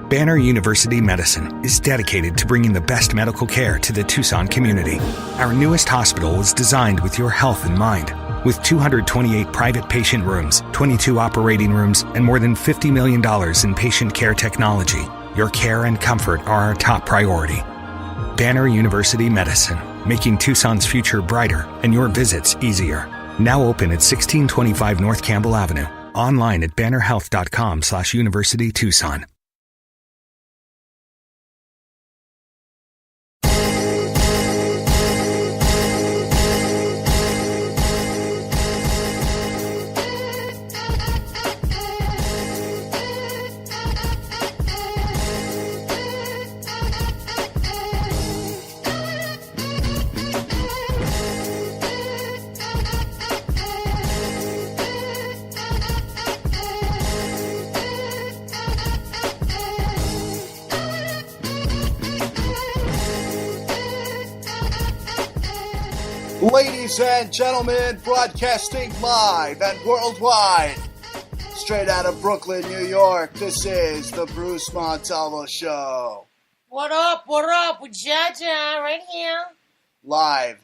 Banner University Medicine is dedicated to bringing the best medical care to the Tucson community. Our newest hospital was designed with your health in mind. With 228 private patient rooms, 22 operating rooms, and more than $50 million in patient care technology, your care and comfort are our top priority. Banner University Medicine, making Tucson's future brighter and your visits easier. Now open at 1625 North Campbell Avenue. Online at bannerhealth.com/University Tucson. Ladies and gentlemen, broadcasting live and worldwide, straight out of Brooklyn, New York, this is the Bruce Montalvo Show. What up with Jah Jah right here. Live,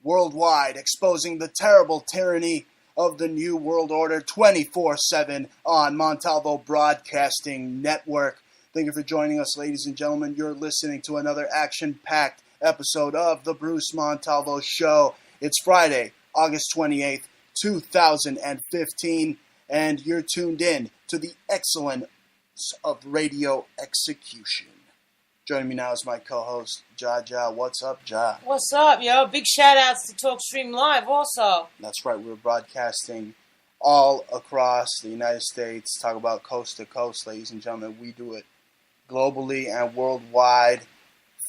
worldwide, exposing the terrible tyranny of the New World Order 24/7 on Montalvo Broadcasting Network. Thank you for joining us, ladies and gentlemen. You're listening to another action-packed episode of the Bruce Montalvo Show. It's Friday, August 28th, 2015, and you're tuned in to the excellence of radio execution. Joining me now is my co-host, Jah Jah. What's up, Jah? What's up, yo? Big shout-outs to TalkStream Live also. That's right. We're broadcasting all across the United States. Talk about coast to coast, ladies and gentlemen. We do it globally and worldwide.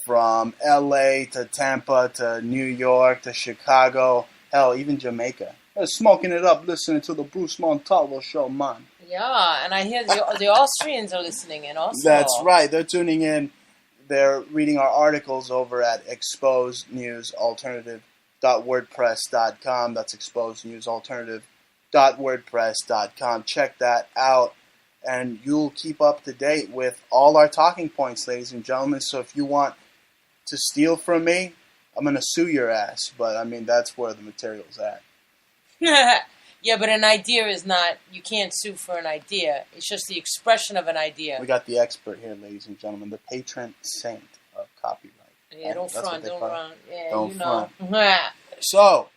From LA to Tampa to New York to Chicago, hell, even Jamaica. They're smoking it up, listening to the Bruce Montalvo Show, man. Yeah, and I hear the Austrians are listening in also. That's right. They're tuning in. They're reading our articles over at exposednewsalternative.wordpress.com. That's exposednewsalternative.wordpress.com. Check that out. And you'll keep up to date with all our talking points, ladies and gentlemen. So if you want to steal from me, I'm going to sue your ass. But, I mean, that's where the material's at. Yeah, but an idea is not, you can't sue for an idea. It's just the expression of an idea. We got the expert here, ladies and gentlemen, the patron saint of copyright. Yeah, don't front. Yeah, don't you know. So,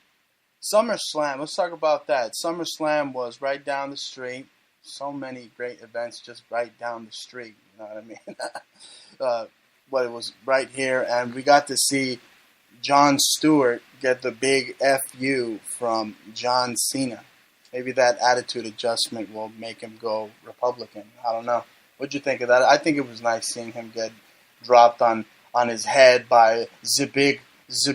SummerSlam, let's talk about that. SummerSlam was right down the street. So many great events just right down the street. You know what I mean? But it was right here, and we got to see Jon Stewart get the big FU from John Cena. Maybe that attitude adjustment will make him go Republican. I don't know. What'd you think of that? I think it was nice seeing him get dropped on his head by the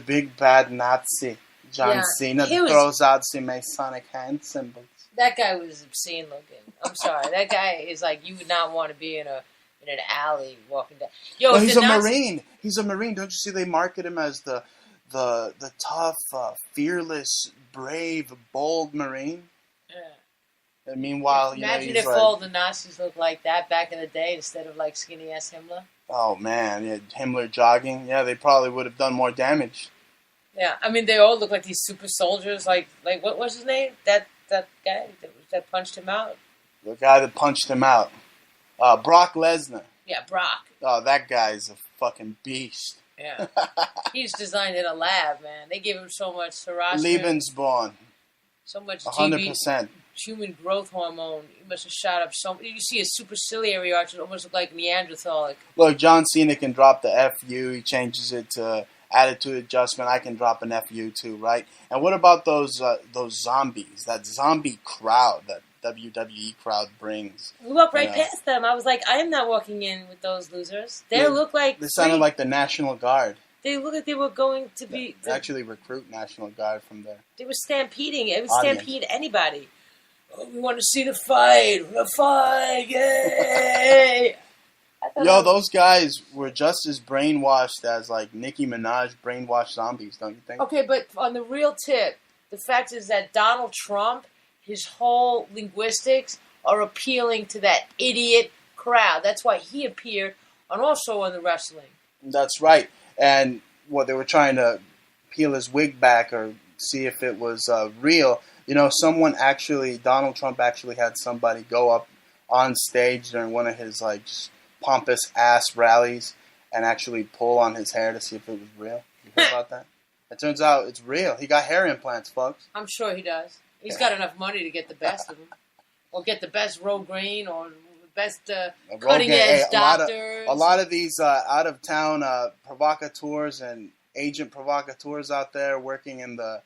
big bad Nazi, John Cena, throws out the Masonic hand symbols. That guy was obscene looking. I'm sorry. That guy is like, you would not want to be in an alley walking down. Yo, he's a Marine. He's a Marine. Don't you see they market him as the tough, fearless, brave, bold Marine? Yeah. And meanwhile, imagine if all the Nazis looked like that back in the day instead of like skinny ass Himmler. Oh man, yeah, Himmler jogging. Yeah, they probably would have done more damage. Yeah, I mean they all look like these super soldiers. Like what was his name? That guy that punched him out? The guy that punched him out. Brock Lesnar. Yeah, Brock. Oh, that guy's a fucking beast. Yeah. He's designed in a lab, man. They give him so much testosterone. Lebensborn. So much 100%. Human growth hormone. He must have shot up so much. You see his superciliary arch. It almost look like Neanderthal. Look, John Cena can drop the FU. He changes it to attitude adjustment. I can drop an FU too, right? And what about those zombies? That zombie crowd that WWE crowd brings. We walked right past them. I was like, I am not walking in with those losers. They look like... They sounded like the National Guard. They look like they were going to be... actually recruit National Guard from there. They were stampeding. It would stampede anybody. Oh, we want to see the fight. The fight. Yay! Yo, those guys were just as brainwashed as, like, Nicki Minaj brainwashed zombies, don't you think? Okay, but on the real tip, the fact is that Donald Trump, his whole linguistics are appealing to that idiot crowd. That's why he appeared also on the wrestling. That's right. And what they were trying to peel his wig back or see if it was real. You know, Donald Trump actually had somebody go up on stage during one of his like just pompous ass rallies and actually pull on his hair to see if it was real. You heard about that? It turns out it's real. He got hair implants, folks. I'm sure he does. He's got enough money to get the best of them. Or get the best Rogaine or the best cutting-edge doctors. A lot of these out-of-town provocateurs and agent provocateurs out there working in the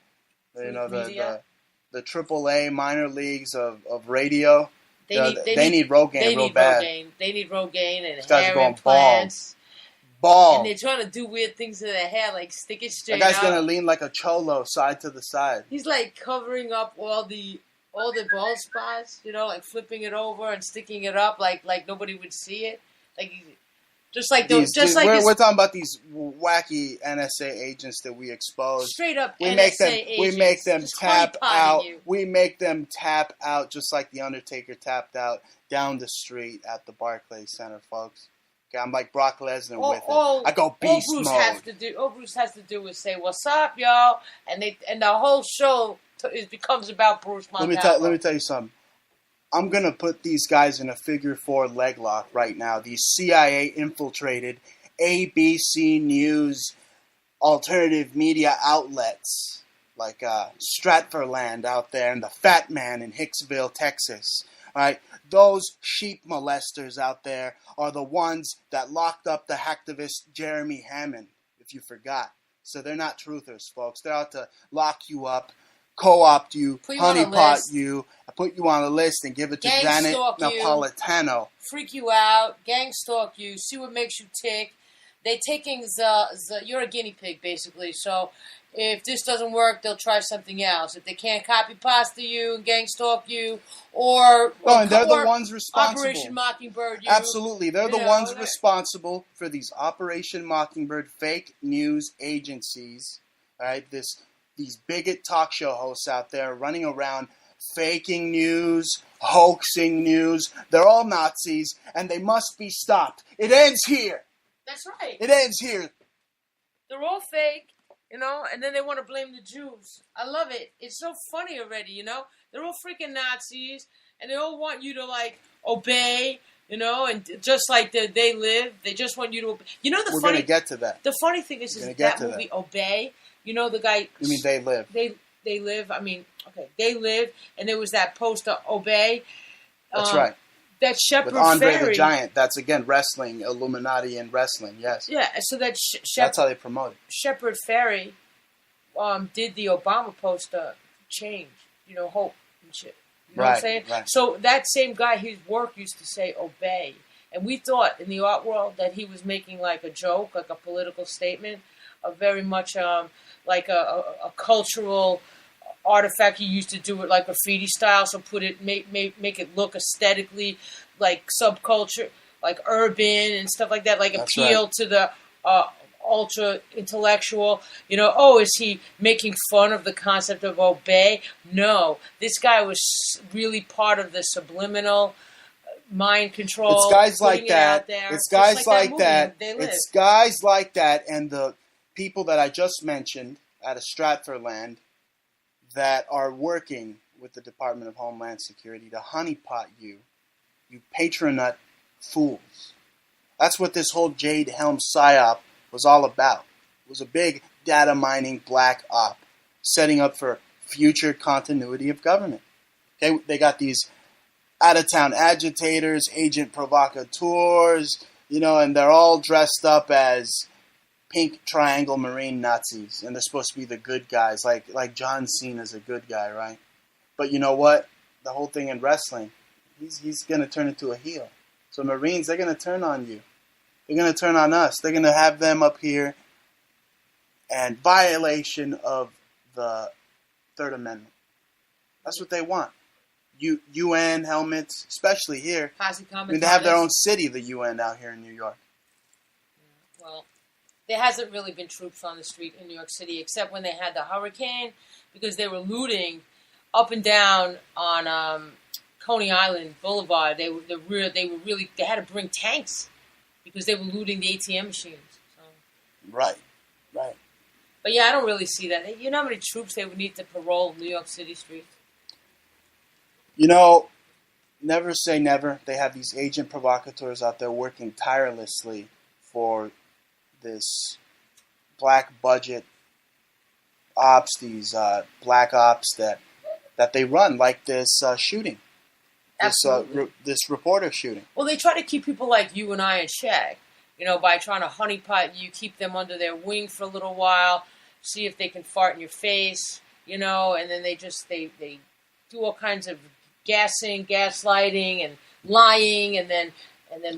AAA minor leagues of radio. They need Rogaine real bad. They need Rogaine and hair implants. Bald. And they're trying to do weird things to their hair, like stick it straight out. That guy's going to lean like a cholo side to the side. He's like covering up all the bald spots, you know, like flipping it over and sticking it up like nobody would see it. Like we're talking about these wacky NSA agents that we expose. Straight up we NSA make them just tap out. You. We make them tap out just like the Undertaker tapped out down the street at the Barclays Center, folks. Okay, I'm like Brock Lesnar with it. I go beast mode. All Bruce has to do is say, "What's up, y'all?" And the whole show becomes about Bruce Montalvo. Let me tell you something. I'm going to put these guys in a figure 4 leg lock right now. These CIA-infiltrated ABC News alternative media outlets like Stratfordland out there and the Fat Man in Hicksville, Texas. All right? Those sheep molesters out there are the ones that locked up the hacktivist Jeremy Hammond, if you forgot. So they're not truthers, folks. They're out to lock you up, co-opt you, honeypot you, put you on a list and give it to Janet Napolitano. Freak you out, gang stalk you, see what makes you tick. They're taking you're a guinea pig, basically. So if this doesn't work, they'll try something else. If they can't copy pasta you and gang stalk you, and they're the ones responsible. Operation Mockingbird you. Absolutely. They're the ones responsible for these Operation Mockingbird fake news agencies. All right, these bigot talk show hosts out there running around faking news, hoaxing news. They're all Nazis, and they must be stopped. It ends here. That's right. It ends here. They're all fake, you know, and then they want to blame the Jews. I love it. It's so funny already, you know. They're all freaking Nazis, and they all want you to, like, obey, you know, and just like they live, they just want you to obey. You know, We're going to get to that. The funny thing is that movie, Obey, you know, the guy... You mean They Live? They Live, I mean, okay, They Live, and there was that poster, Obey. That's right. That Shepard with Andre Fairey, the Giant. That's, again, wrestling, Illuminati and wrestling, yes. Yeah, so that's how they promote it. Shepard Fairey did the Obama poster, change, you know, hope and shit. You know what I'm saying? Right. So that same guy, his work used to say obey. And we thought in the art world that he was making like a joke, like a political statement, a very much like a cultural artifact. He used to do it like graffiti style, so make it look aesthetically like subculture, like urban and stuff like that, like That's appeal to the ultra intellectual. You know, is he making fun of the concept of obey? No, this guy was really part of the subliminal mind control. It's guys like that. It's guys like that. It's guys like that, and the people that I just mentioned out of Stratfordland that are working with the Department of Homeland Security to honeypot you patronut fools. That's what this whole Jade Helm PSYOP was all about. It was a big data mining black op, setting up for future continuity of government. They got these out-of-town agitators, agent provocateurs, you know, and they're all dressed up as pink triangle Marine Nazis, and they're supposed to be the good guys, like John Cena's a good guy, right? But you know what? The whole thing in wrestling, he's going to turn into a heel. So Marines, they're going to turn on you. They're going to turn on us. They're going to have them up here and violation of the Third Amendment. That's what they want. UN helmets, especially here. I mean, they have their own city, the UN, out here in New York. Yeah, well, there hasn't really been troops on the street in New York City, except when they had the hurricane, because they were looting up and down on Coney Island Boulevard, they had to bring tanks because they were looting the ATM machines. So. Right. But yeah, I don't really see that. You know how many troops they would need to parole New York City streets? You know, never say never. They have these agent provocateurs out there working tirelessly for this black budget ops, these black ops that they run, like this shooting. This reporter shooting. Well, they try to keep people like you and I in check, by trying to honeypot you, keep them under their wing for a little while, see if they can fart in your face, and then they do all kinds of gaslighting, and lying, and then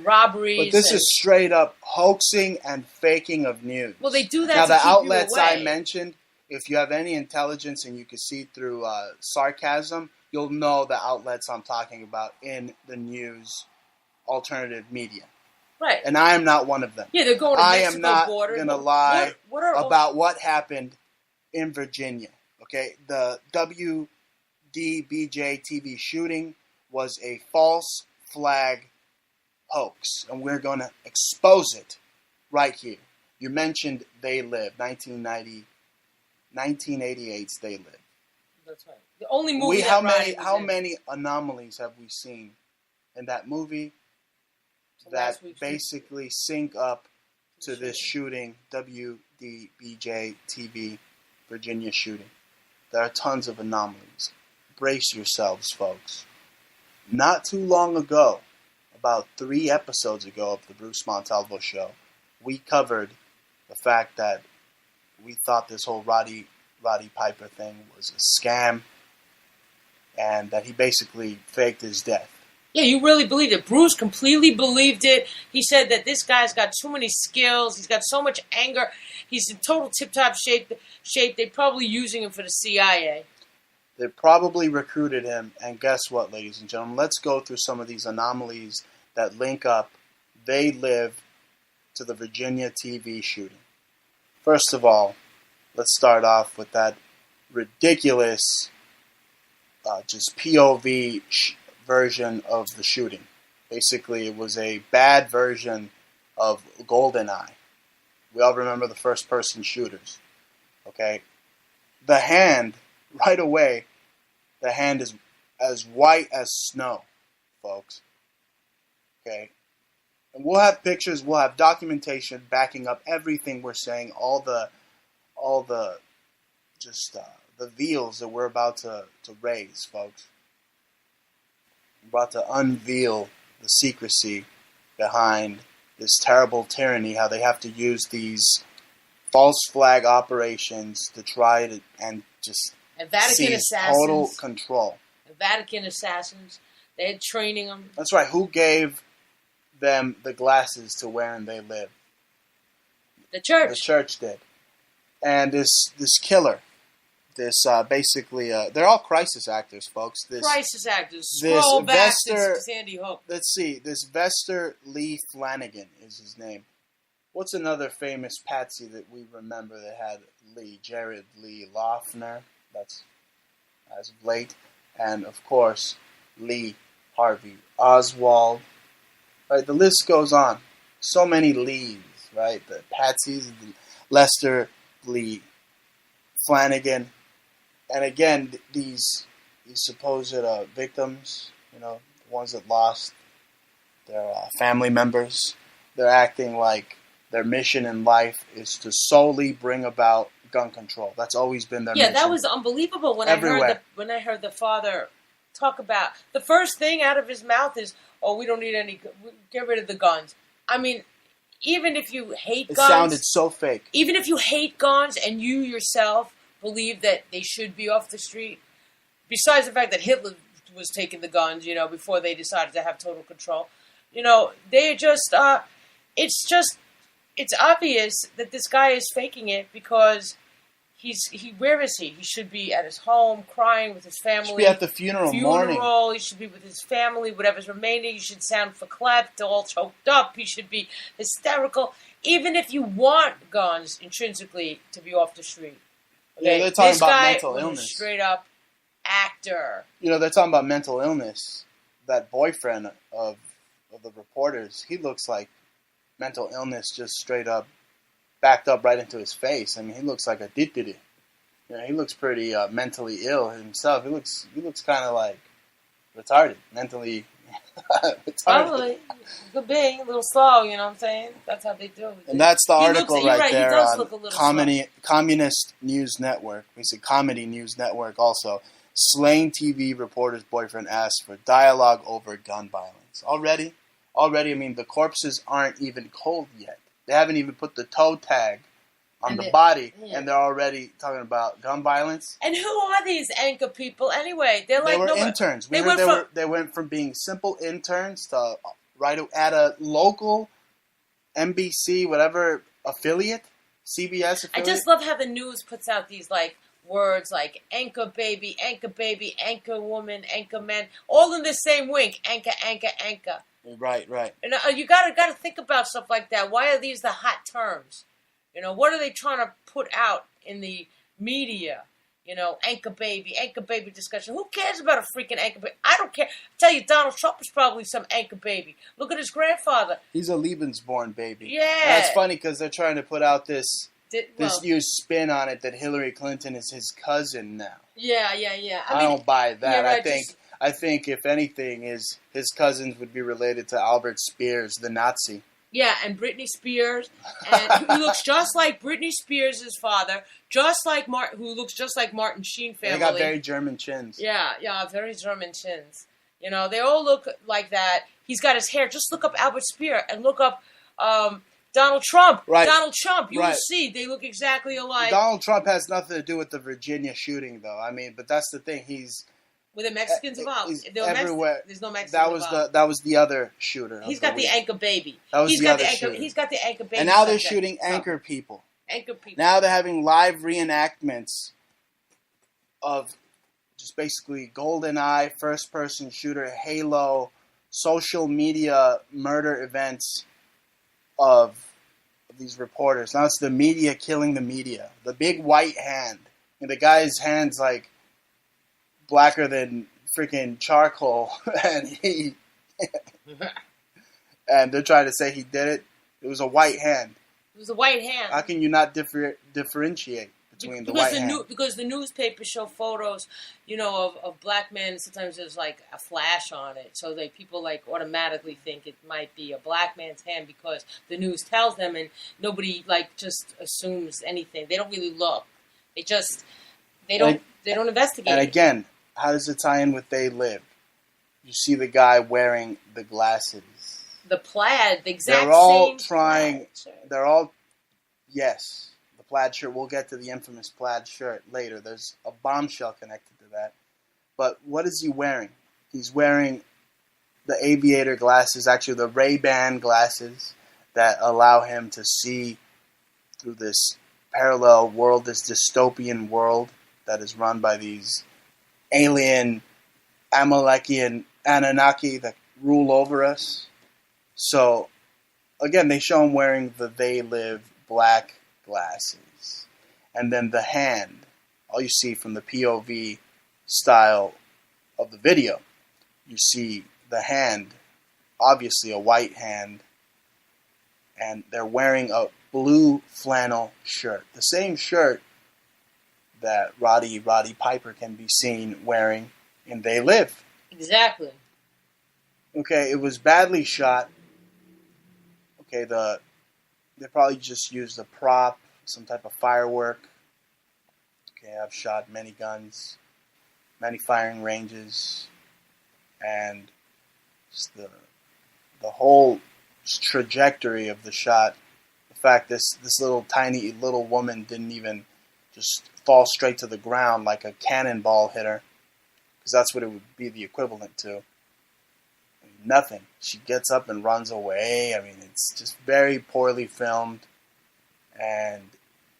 robberies. But this is straight up hoaxing and faking of news. Well, they do that now, to the keep outlets you away. I mentioned, if you have any intelligence and you can see through sarcasm, you'll know the outlets I'm talking about in the news alternative media. Right. And I am not one of them. Yeah, they're going to I Mexico am not border. going to lie about what happened in Virginia. Okay? The WDBJ TV shooting was a false flag hoax, and we're going to expose it right here. You mentioned They Live, 1988's They Live. That's right. The only movie how many anomalies have we seen in that movie that basically sync up to this shooting, WDBJ TV Virginia shooting? There are tons of anomalies. Brace yourselves, folks. Not too long ago, about 3 episodes ago of the Bruce Montalvo show, we covered the fact that we thought this whole Roddy Piper thing was a scam and that he basically faked his death. Yeah, you really believed it. Bruce completely believed it. He said that this guy's got too many skills. He's got so much anger. He's in total tip-top shape. They're probably using him for the CIA. They probably recruited him. And guess what, ladies and gentlemen? Let's go through some of these anomalies that link up They Live to the Virginia TV shooting. First of all, let's start off with that ridiculous just POV version of the shooting. Basically, it was a bad version of GoldenEye. We all remember the first-person shooters. Okay? The hand, right away, the hand is as white as snow, folks. Okay? And we'll have pictures, we'll have documentation backing up everything we're saying, all the veils that we're about to raise, folks. We're about to unveil the secrecy behind this terrible tyranny, how they have to use these false flag operations to try to and seize total control. Vatican assassins, they had training them. That's right. Who gave them the glasses to wear and They Live? The church. The church did. And this killer, this basically, they're all crisis actors, folks. Crisis actors. Scroll back to Sandy Hook. Let's see. This Vester Lee Flanagan is his name. What's another famous patsy that we remember that had Lee? Jared Lee Loughner. That's as of late. And, of course, Lee Harvey Oswald. Right, the list goes on. So many Lees, right? The patsies, Lester Lee Flanagan. And again, these supposed victims, the ones that lost their family members, they're acting like their mission in life is to solely bring about gun control. That's always been their mission. Yeah, that was unbelievable when Everywhere. I heard the father talk about the first thing out of his mouth is, "Oh, we don't need any. Get rid of the guns." I mean, even if you hate guns, it sounded so fake. Even if you hate guns and you yourself believe that they should be off the street, besides the fact that Hitler was taking the guns, before they decided to have total control, they just, it's obvious that this guy is faking it because where is he? He should be at his home crying with his family. He should be at the funeral mourning. He should be with his family, whatever's remaining. He should sound verklempt, all choked up. He should be hysterical. Even if you want guns intrinsically to be off the street. Okay? Yeah, they're talking about mental illness. illness. A straight up actor. They're talking about mental illness. that boyfriend of the reporters, he looks like mental illness just straight up backed up right into his face. I mean, he looks like a ditidi. You know, he looks pretty mentally ill himself. He looks kind of like retarded, mentally retarded. Probably. Could be. A little slow, you know what I'm saying? That's how they do it. And that's the article right there he does on look a little Communist News Network. We say Comedy News Network also. Slain TV reporter's boyfriend asks for dialogue over gun violence. Already, I mean, the corpses aren't even cold yet. They haven't even put the toe tag on the body, and they're already talking about gun violence. And who are these anchor people anyway? They were interns. They went from being simple interns to right at a local NBC, whatever affiliate, CBS affiliate. I just love how the news puts out these like words like anchor baby, anchor woman, anchor man, all in the same wink. Anchor, anchor, anchor. Right. And you gotta think about stuff like that. Why are these the hot terms? You know, what are they trying to put out in the media? You know, anchor baby discussion. Who cares about a freaking anchor baby? I don't care. I tell you, Donald Trump is probably some anchor baby. Look at his grandfather. He's a Lebensborn baby. Yeah. And that's funny because they're trying to put out this new spin on it that Hillary Clinton is his cousin now. Yeah. I don't buy that. Right, I think if anything, his cousins would be related to Albert Spears, the Nazi. Yeah, and Britney Spears, and who looks just like Britney Spears' father, who looks just like Martin Sheen family. They got very German chins. Yeah, very German chins. You know, they all look like that. He's got his hair. Just look up Albert Spears and look up Donald Trump. Right. Donald Trump. You will see they look exactly alike. Donald Trump has nothing to do with the Virginia shooting, though. I mean, but that's the thing. Were the Mexicans involved? Everywhere. There's no Mexicans involved. That was the other shooter. He's got the anchor baby. That was the other shooter. He's got the anchor baby. And now they're shooting anchor people. Anchor people. Now they're having live reenactments of just basically GoldenEye, first-person shooter, Halo, social media murder events of these reporters. Now it's the media killing the media. The big white hand. And the guy's hand's like blacker than freaking charcoal, and and they're trying to say he did it. It was a white hand. It was a white hand. How can you not differentiate between the white hand? Because the newspapers show photos, you know, of black men. Sometimes there's like a flash on it, so people like automatically think it might be a black man's hand because the news tells them, and nobody like just assumes anything. They don't really look. They don't investigate. And again, how does it tie in with They Live? You see the guy wearing the glasses. The plaid, the exact same. They're all trying. Plaid Yes, the plaid shirt. We'll get to the infamous plaid shirt later. There's a bombshell connected to that. But what is he wearing? He's wearing the aviator glasses, actually the Ray-Ban glasses that allow him to see through this parallel world, this dystopian world that is run by these alien Amalekian Anunnaki that rule over us. So, again, they show him wearing the They Live black glasses. And then the hand, all you see from the POV style of the video, you see the hand, obviously a white hand, and they're wearing a blue flannel shirt. The same shirt that Roddy Piper can be seen wearing in They Live. Exactly. Okay, it was badly shot. Okay, they probably just used a prop, some type of firework. Okay, I've shot many guns, many firing ranges, and just the whole trajectory of the shot. The fact this tiny little woman didn't even just fall straight to the ground like a cannonball hit her, because that's what it would be the equivalent to. Nothing. She gets up and runs away. I mean, it's just very poorly filmed, and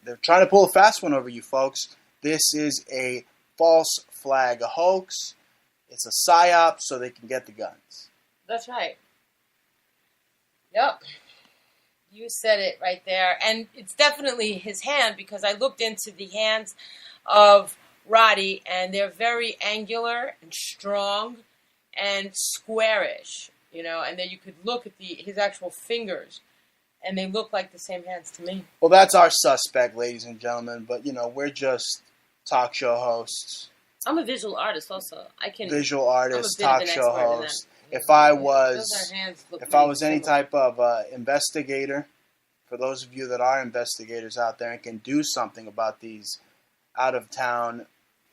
they're trying to pull a fast one over you folks. This is a false flag, a hoax. It's a psyop so they can get the guns. That's right. Yep. You said it right there. And it's definitely his hand, because I looked into the hands of Roddy, and they're very angular and strong, and squarish, you know, and then you could look at his actual fingers, and they look like the same hands to me. Well, that's our suspect, ladies and gentlemen. But we're just talk show hosts. I'm a visual artist, also. Visual artist, talk show host. If I was any type of investigator, for those of you that are investigators out there and can do something about these out-of-town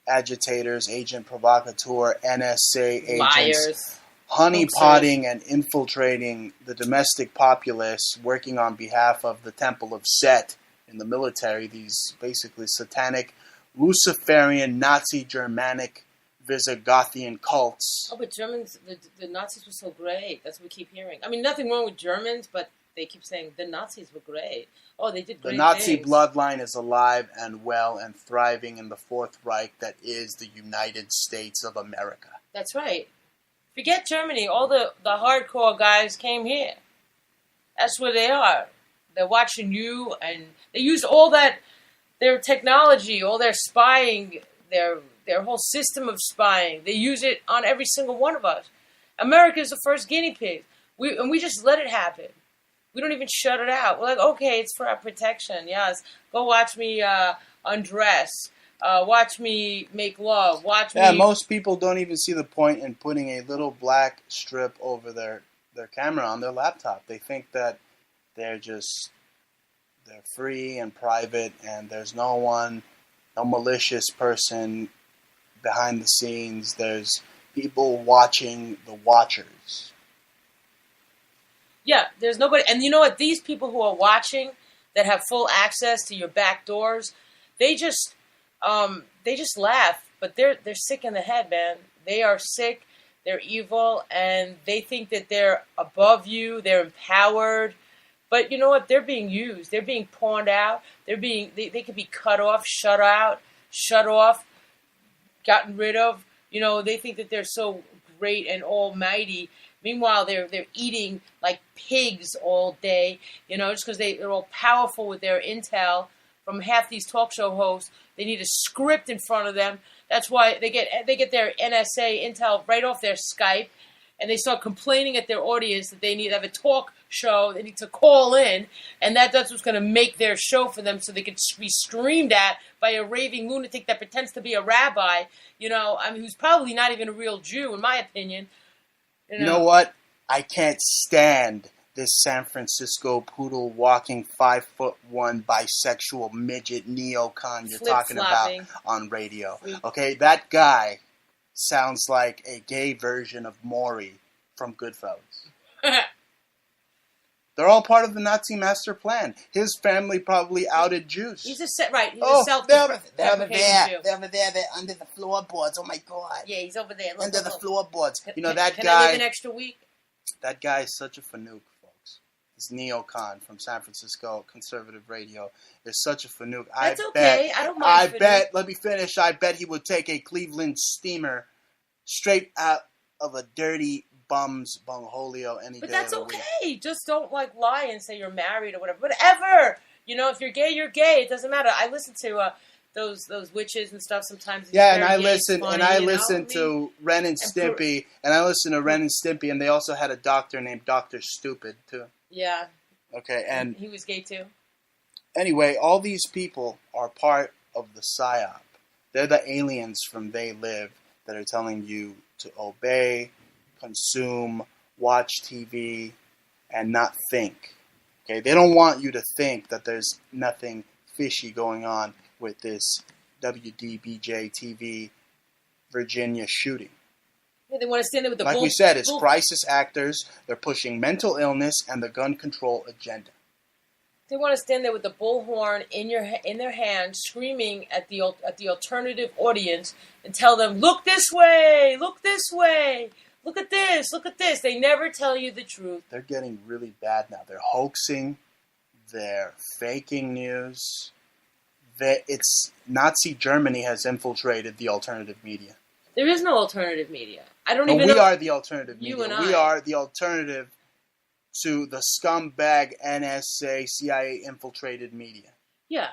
agitators, agent provocateur, NSA agents, liars, honeypotting and infiltrating the domestic populace, working on behalf of the Temple of Set in the military, these basically satanic, Luciferian, Nazi, Germanic, Visigothian cults. Oh, but Germans, the Nazis were so great. That's what we keep hearing. I mean, nothing wrong with Germans, but they keep saying the Nazis were great. Oh, they did great The Nazi things. bloodline is alive and well and thriving in the Fourth Reich that is the United States of America. That's right. Forget Germany. All the hardcore guys came here. That's where they are. They're watching you, and they use all that, their technology, all their spying, their whole system of spying. They use it on every single one of us. America is the first guinea pig. We just let it happen. We don't even shut it out. We're like, okay, it's for our protection. Yes, go watch me undress. Watch me make love. Watch me. Yeah, most people don't even see the point in putting a little black strip over their camera on their laptop. They think that they're free and private, and there's no malicious person behind the scenes. There's people watching the watchers. Yeah, there's nobody. And you know what? These people who are watching that have full access to your back doors, they just laugh. But they're sick in the head, man. They are sick. They're evil, and they think that they're above you. They're empowered. But you know what? They're being used. They're being pawned out. They could be cut off, shut off, gotten rid of. You know, they think that they're so great and almighty. Meanwhile, they're eating like pigs all day, you know, just because they're all powerful with their intel from half these talk show hosts. They need a script in front of them. That's why they get their NSA intel right off their Skype, and they start complaining at their audience that they need to have a talk show. They need to call in, and that's what's going to make their show for them, so they can be streamed at by a raving lunatic that pretends to be a rabbi. You know, I mean, who's probably not even a real Jew, in my opinion. You know what? I can't stand this San Francisco poodle walking 5'1" bisexual midget neocon you're talking about on radio. Okay, that guy sounds like a gay version of Maury from Goodfellas. They're all part of the Nazi master plan. His family probably outed Jews. He's a self-deprecating Jew. They're over there. They're under the floorboards. Oh my God. Yeah, he's over there. Under the floorboards. You know, that Can guy. I live an extra week? That guy is such a fanook, folks. This neocon from San Francisco conservative radio is such a fanook. That's okay. I don't mind. Let me finish. I bet he would take a Cleveland steamer straight out of a dirty bum's bungholio any day. But that's okay. Just don't lie and say you're married or whatever. Whatever. You know, if you're gay, you're gay. It doesn't matter. I listen to those witches and stuff sometimes. Yeah, and I listen to Ren and Stimpy, and they also had a doctor named Dr. Stupid too. Yeah. Okay, and he was gay too. Anyway, all these people are part of the PSYOP. They're the aliens from They Live that are telling you to obey, consume, watch TV, and not think. Okay, they don't want you to think that there's nothing fishy going on with this WDBJ TV Virginia shooting. Yeah, they want to stand there with the like we said, it's crisis actors. They're pushing mental illness and the gun control agenda. They want to stand there with the bullhorn in their hand, screaming at the alternative audience and tell them, "Look this way! Look this way! Look at this! Look at this!" They never tell you the truth. They're getting really bad now. They're hoaxing. They're faking news. It's Nazi Germany has infiltrated the alternative media. There is no alternative media. I don't but even we know. Are the alternative you media. And we I. are the alternative to the scumbag NSA, CIA infiltrated media. Yeah.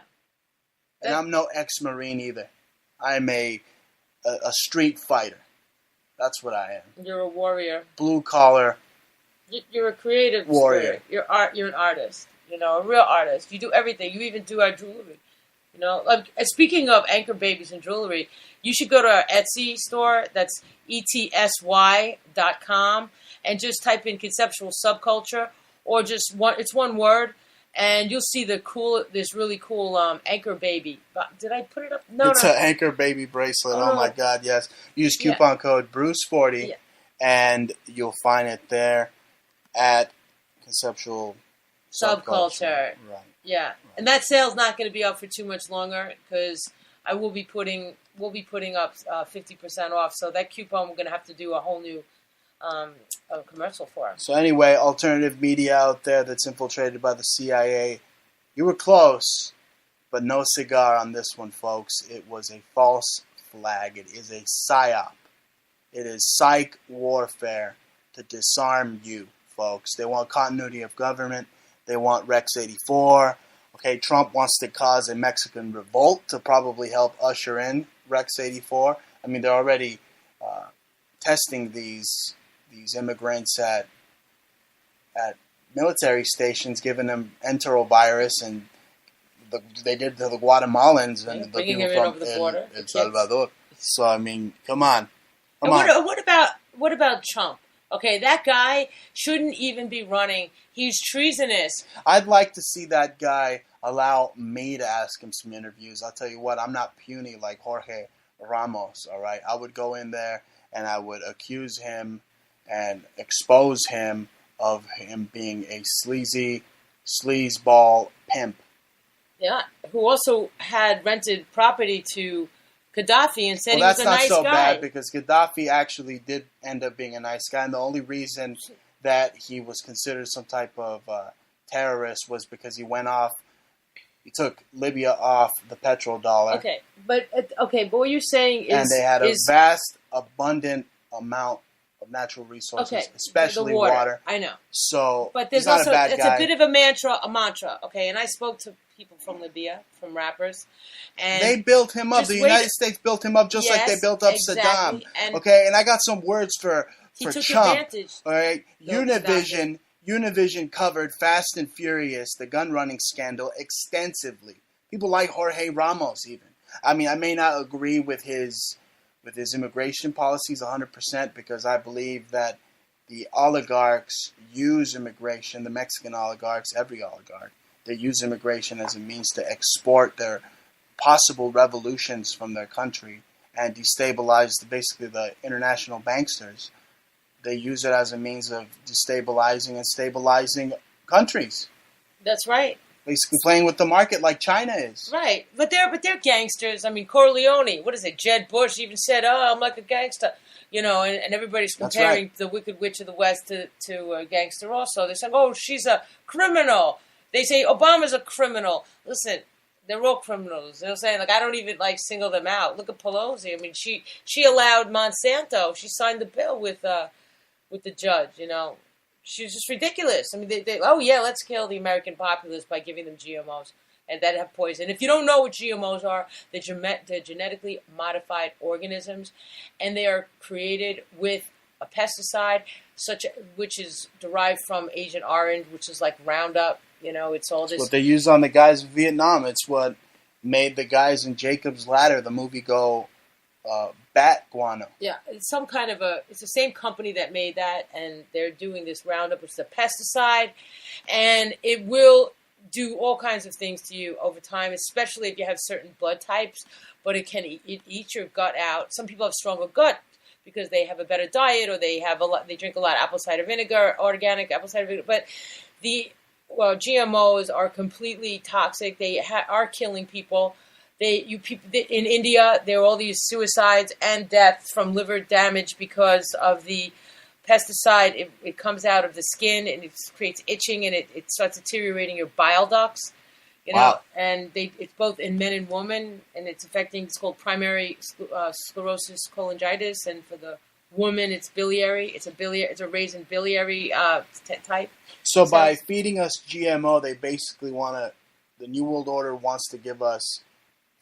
And I'm no ex-Marine either. I'm a street fighter. That's what I am. You're a warrior. Blue collar. You're a creative warrior. Spirit. You're an artist. You know, a real artist. You do everything. You even do our jewelry. You know, like, speaking of anchor babies and jewelry, you should go to our Etsy store. That's etsy.com and just type in conceptual subculture, or just it's one word, and you'll see this really cool anchor baby. Did I put it up? No, it's an anchor baby bracelet. Oh my God, yes. Use coupon code Bruce40, and you'll find it there at conceptual subculture. Right. Yeah, right. And that sale's not going to be up for too much longer because we'll be putting up 50% off. So that coupon we're going to have to do a whole new commercial for. So anyway, alternative media out there that's infiltrated by the CIA, you were close, but no cigar on this one, folks. It was a false flag. It is a psyop. It is psych warfare to disarm you, folks. They want continuity of government. They want Rex 84. Okay, Trump wants to cause a Mexican revolt to probably help usher in Rex 84. I mean, they're already testing these immigrants at military stations, giving them enterovirus, and they did to the Guatemalans and the people from El Salvador. So I mean, come on. What about Trump? Okay, that guy shouldn't even be running. He's treasonous. I'd like to see that guy allow me to ask him some interviews. I'll tell you what, I'm not puny like Jorge Ramos, all right? I would go in there and I would accuse him and expose him of him being a sleazeball pimp. Yeah, who also had rented property to Gaddafi and said he was a nice guy. That's not so bad because Gaddafi actually did end up being a nice guy, and the only reason that he was considered some type of terrorist was because he took Libya off the petrodollar. Okay, but what you're saying is... And they had a vast, abundant amount of natural resources, especially water. I know. So, but there's also, it's a bit of a mantra, okay? And I spoke to people from Libya, from rappers, and they built him up. The United States built him up just like they built up Saddam. And okay, and I got some words for Trump. All right, Univision covered Fast and Furious, the gun running scandal, extensively. People like Jorge Ramos, even. I mean, I may not agree with his immigration policies 100% because I believe that the oligarchs use immigration, the Mexican oligarchs, every oligarch, they use immigration as a means to export their possible revolutions from their country and destabilize basically the international banksters. They use it as a means of destabilizing and stabilizing countries. That's right. Basically playing with the market like China is. Right. But they're gangsters. I mean, Corleone, what is it? Jed Bush even said, I'm like a gangster. You know, and everybody's comparing the Wicked Witch of the West to a gangster also. They're saying, she's a criminal. They say Obama's a criminal. Listen, they're all criminals. You know what I'm saying? Like, I don't even, single them out. Look at Pelosi. I mean, she allowed Monsanto. She signed the bill with the judge, you know. She's just ridiculous. I mean, let's kill the American populace by giving them GMOs and that have poison. If you don't know what GMOs are, they're genetically modified organisms, and they are created with a pesticide which is derived from Agent Orange, which is like Roundup. You know, it's all this. It's what they used on the guys in Vietnam. It's what made the guys in Jacob's Ladder, the movie, go bat guano. Yeah, it's some kind of it's the same company that made that, and they're doing this Roundup, which is a pesticide, and it will do all kinds of things to you over time, especially if you have certain blood types, but it can eat your gut out. Some people have stronger gut because they have a better diet, or they drink a lot of apple cider vinegar, organic apple cider vinegar, but GMOs are completely toxic. They are killing people. In India, there are all these suicides and deaths from liver damage because of the pesticide. It comes out of the skin and it creates itching, and it starts deteriorating your bile ducts. You know, and it's both in men and women, and it's affecting. It's called primary sclerosis cholangitis, and for the woman, it's biliary. It's a raised biliary type. So by feeding us GMO, they basically the New World Order wants to give us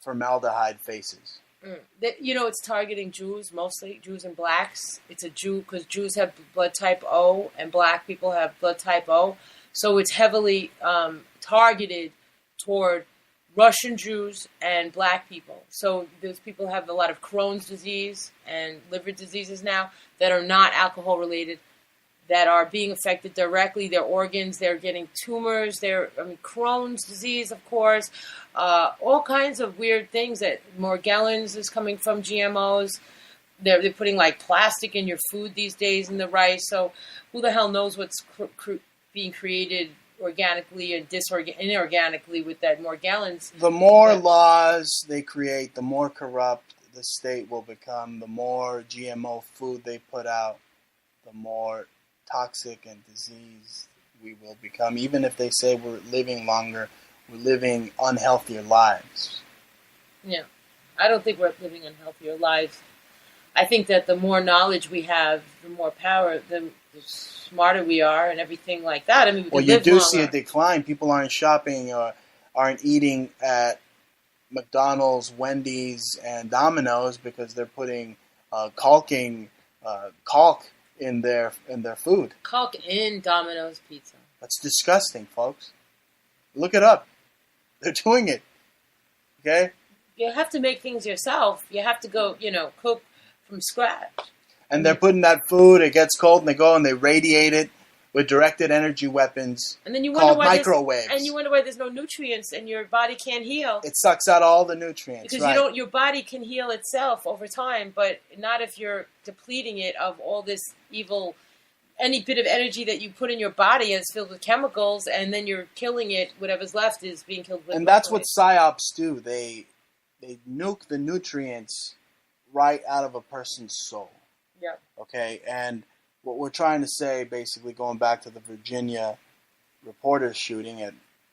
formaldehyde faces. It's targeting Jews mostly, Jews and blacks. It's a Jew because Jews have blood type O and black people have blood type O. So it's heavily targeted toward Russian Jews and black people. So those people have a lot of Crohn's disease and liver diseases now that are not alcohol related, that are being affected directly. Their organs, they're getting tumors. Crohn's disease, of course, all kinds of weird things. That Morgellons is coming from GMOs. They're putting like plastic in your food these days in the rice. So who the hell knows what's being created organically and inorganically with that Morgellons. The more laws they create, the more corrupt the state will become. The more GMO food they put out, the more toxic and diseased we will become. Even if they say we're living longer, we're living unhealthier lives. Yeah. I don't think we're living unhealthier lives. I think that the more knowledge we have, the more power, the smarter we are and everything like that. I mean, we can live you do longer. see a decline. People aren't shopping or aren't eating at McDonald's, Wendy's, and Domino's because they're putting caulk in their food. Caulk in Domino's pizza. That's disgusting, folks. Look it up. They're doing it. Okay? You have to make things yourself. You have to go, cook from scratch. And they're putting that food, it gets cold, and they go and they radiate it with directed energy weapons and then you called microwaves. And you wonder why there's no nutrients and your body can't heal. It sucks out all the nutrients. Because your body can heal itself over time, but not if you're depleting it of all this evil. Any bit of energy that you put in your body is filled with chemicals, and then you're killing it. Whatever's left is being killed with. And that's what psyops do. They nuke the nutrients right out of a person's soul. Yeah. Okay, and what we're trying to say, basically going back to the Virginia reporter shooting,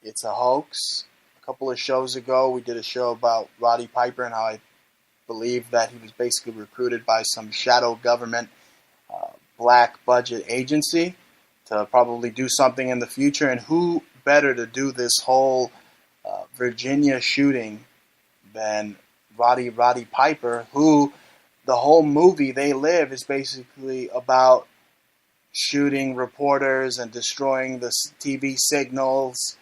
it's a hoax. A couple of shows ago, we did a show about Roddy Piper and how I believe that he was basically recruited by some shadow government black budget agency to probably do something in the future. And who better to do this whole Virginia shooting than Roddy Piper, who the whole movie They Live is basically about shooting reporters and destroying the TV signals.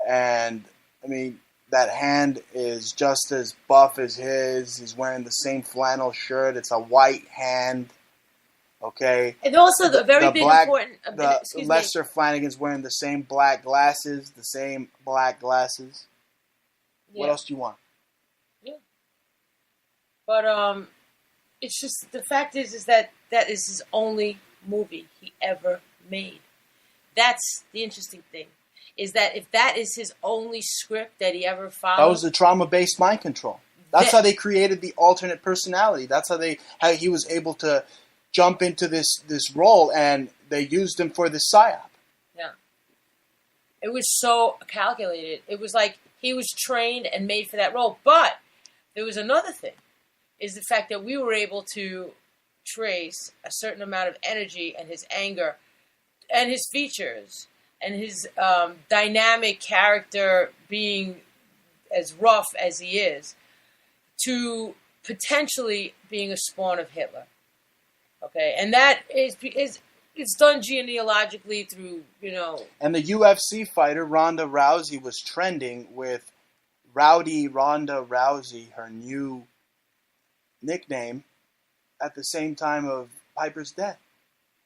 And, I mean, that hand is just as buff as his. He's wearing the same flannel shirt. It's a white hand. Okay? And also important... Lester Flanagan's wearing the same black glasses. Yeah. What else do you want? Yeah. But, it's just, the fact is that is his only movie he ever made. That's the interesting thing. Is that if that is his only script that he ever followed... That was the trauma-based mind control. That's how they created the alternate personality. That's how he was able to jump into this role, and they used him for this psyop. Yeah. It was so calculated. It was like he was trained and made for that role. But there was another thing. Is the fact that we were able to trace a certain amount of energy and his anger and his features and his dynamic character being as rough as he is to potentially being a spawn of Hitler. Okay, and that is it's done genealogically through, And the UFC fighter Ronda Rousey was trending with Rowdy Ronda Rousey, her new nickname, at the same time of Piper's death.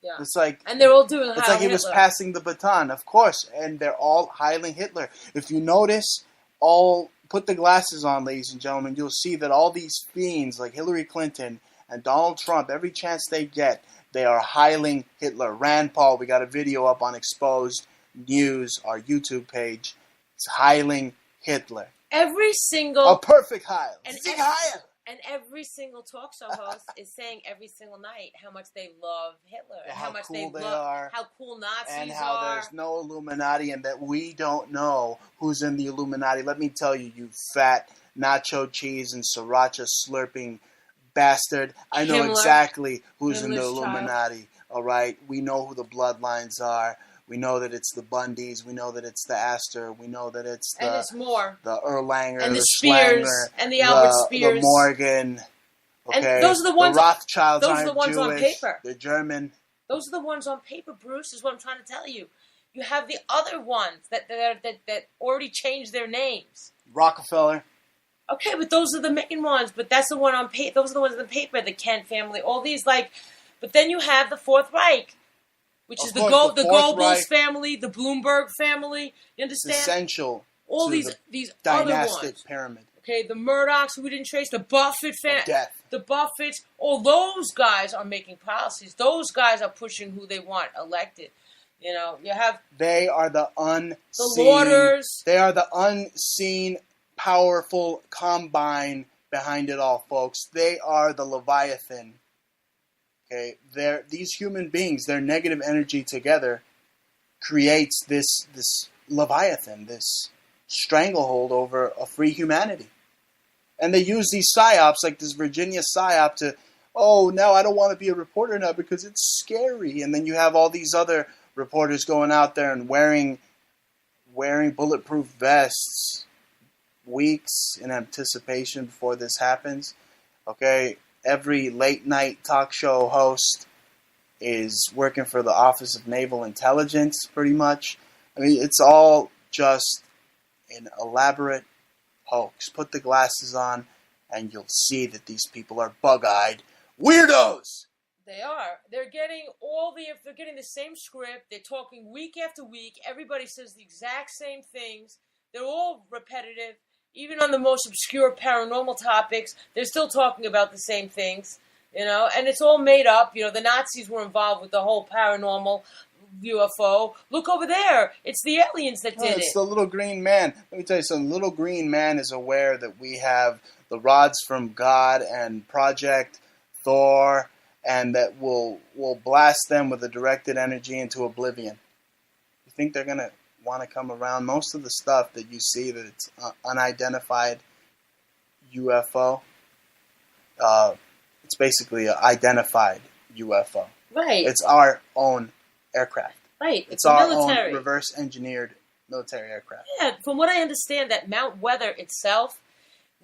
Yeah. It's like, and they're all doing it's like he was passing the baton, of course, and they're all Heiling Hitler. If you notice, put the glasses on, ladies and gentlemen, you'll see that all these fiends like Hillary Clinton and Donald Trump, every chance they get, they are Heiling Hitler. Rand Paul, we got a video up on Exposed News, our YouTube page. It's Heiling Hitler. Every single... A perfect Heil. And every single talk show host is saying every single night how much they love Hitler. And how much cool they are. How cool Nazis are. And how there's no Illuminati and that we don't know who's in the Illuminati. Let me tell you, you fat nacho cheese and sriracha slurping bastard. I know exactly who's in the Illuminati. All right? We know who the bloodlines are. We know that it's the Bundys. We know that it's the Astor. We know that it's the... And it's more. The Erlanger, and the Spears, Spears, and the Albert Spears. The Morgan. Okay? And those are the ones... The Rothschilds those are the ones Jewish, on paper. They're German. Those are the ones on paper, Bruce, is what I'm trying to tell you. You have the other ones that already changed their names. Rockefeller. Okay, but those are the main ones. But that's the one on paper. Those are the ones on the paper. The Kent family, all these like. But then you have the Fourth Reich, which is the Goebbels family, the Bloomberg family. You understand? It's essential. All to these dynastic other ones. pyramid. Okay, the Murdochs, who we didn't trace, the Buffett family, Death. the Buffetts. All those guys are making policies. Those guys are pushing who they want elected. You know, you have... They are the unseen... The Lauders. They are the unseen, powerful combine behind it all, folks. They are the Leviathan. Okay? These human beings, their negative energy together creates this Leviathan, this stranglehold over a free humanity. And they use these psyops, like this Virginia psyop, to, oh, now I don't want to be a reporter now because it's scary. And then you have all these other reporters going out there and wearing bulletproof vests weeks in anticipation before this happens. Okay, every late night talk show host is working for the Office of Naval Intelligence, pretty much. I mean, it's all just an elaborate hoax. Put the glasses on and you'll see that these people are bug-eyed weirdos. They are. They're getting they're getting the same script. They're talking week after week. Everybody says the exact same things. They're all repetitive. Even on the most obscure paranormal topics, they're still talking about the same things, you know, and it's all made up. You know, the Nazis were involved with the whole paranormal UFO. Look over there. It's the aliens that did it. It's the little green man. Let me tell you something. Little green man is aware that we have the rods from God and Project Thor, and that will blast them with a directed energy into oblivion. You think they're going to want to come around? Most of the stuff that you see that it's unidentified UFO, it's basically an identified UFO. Right. It's our own aircraft. Right. It's our own reverse engineered military aircraft. Yeah, from what I understand, that Mount Weather itself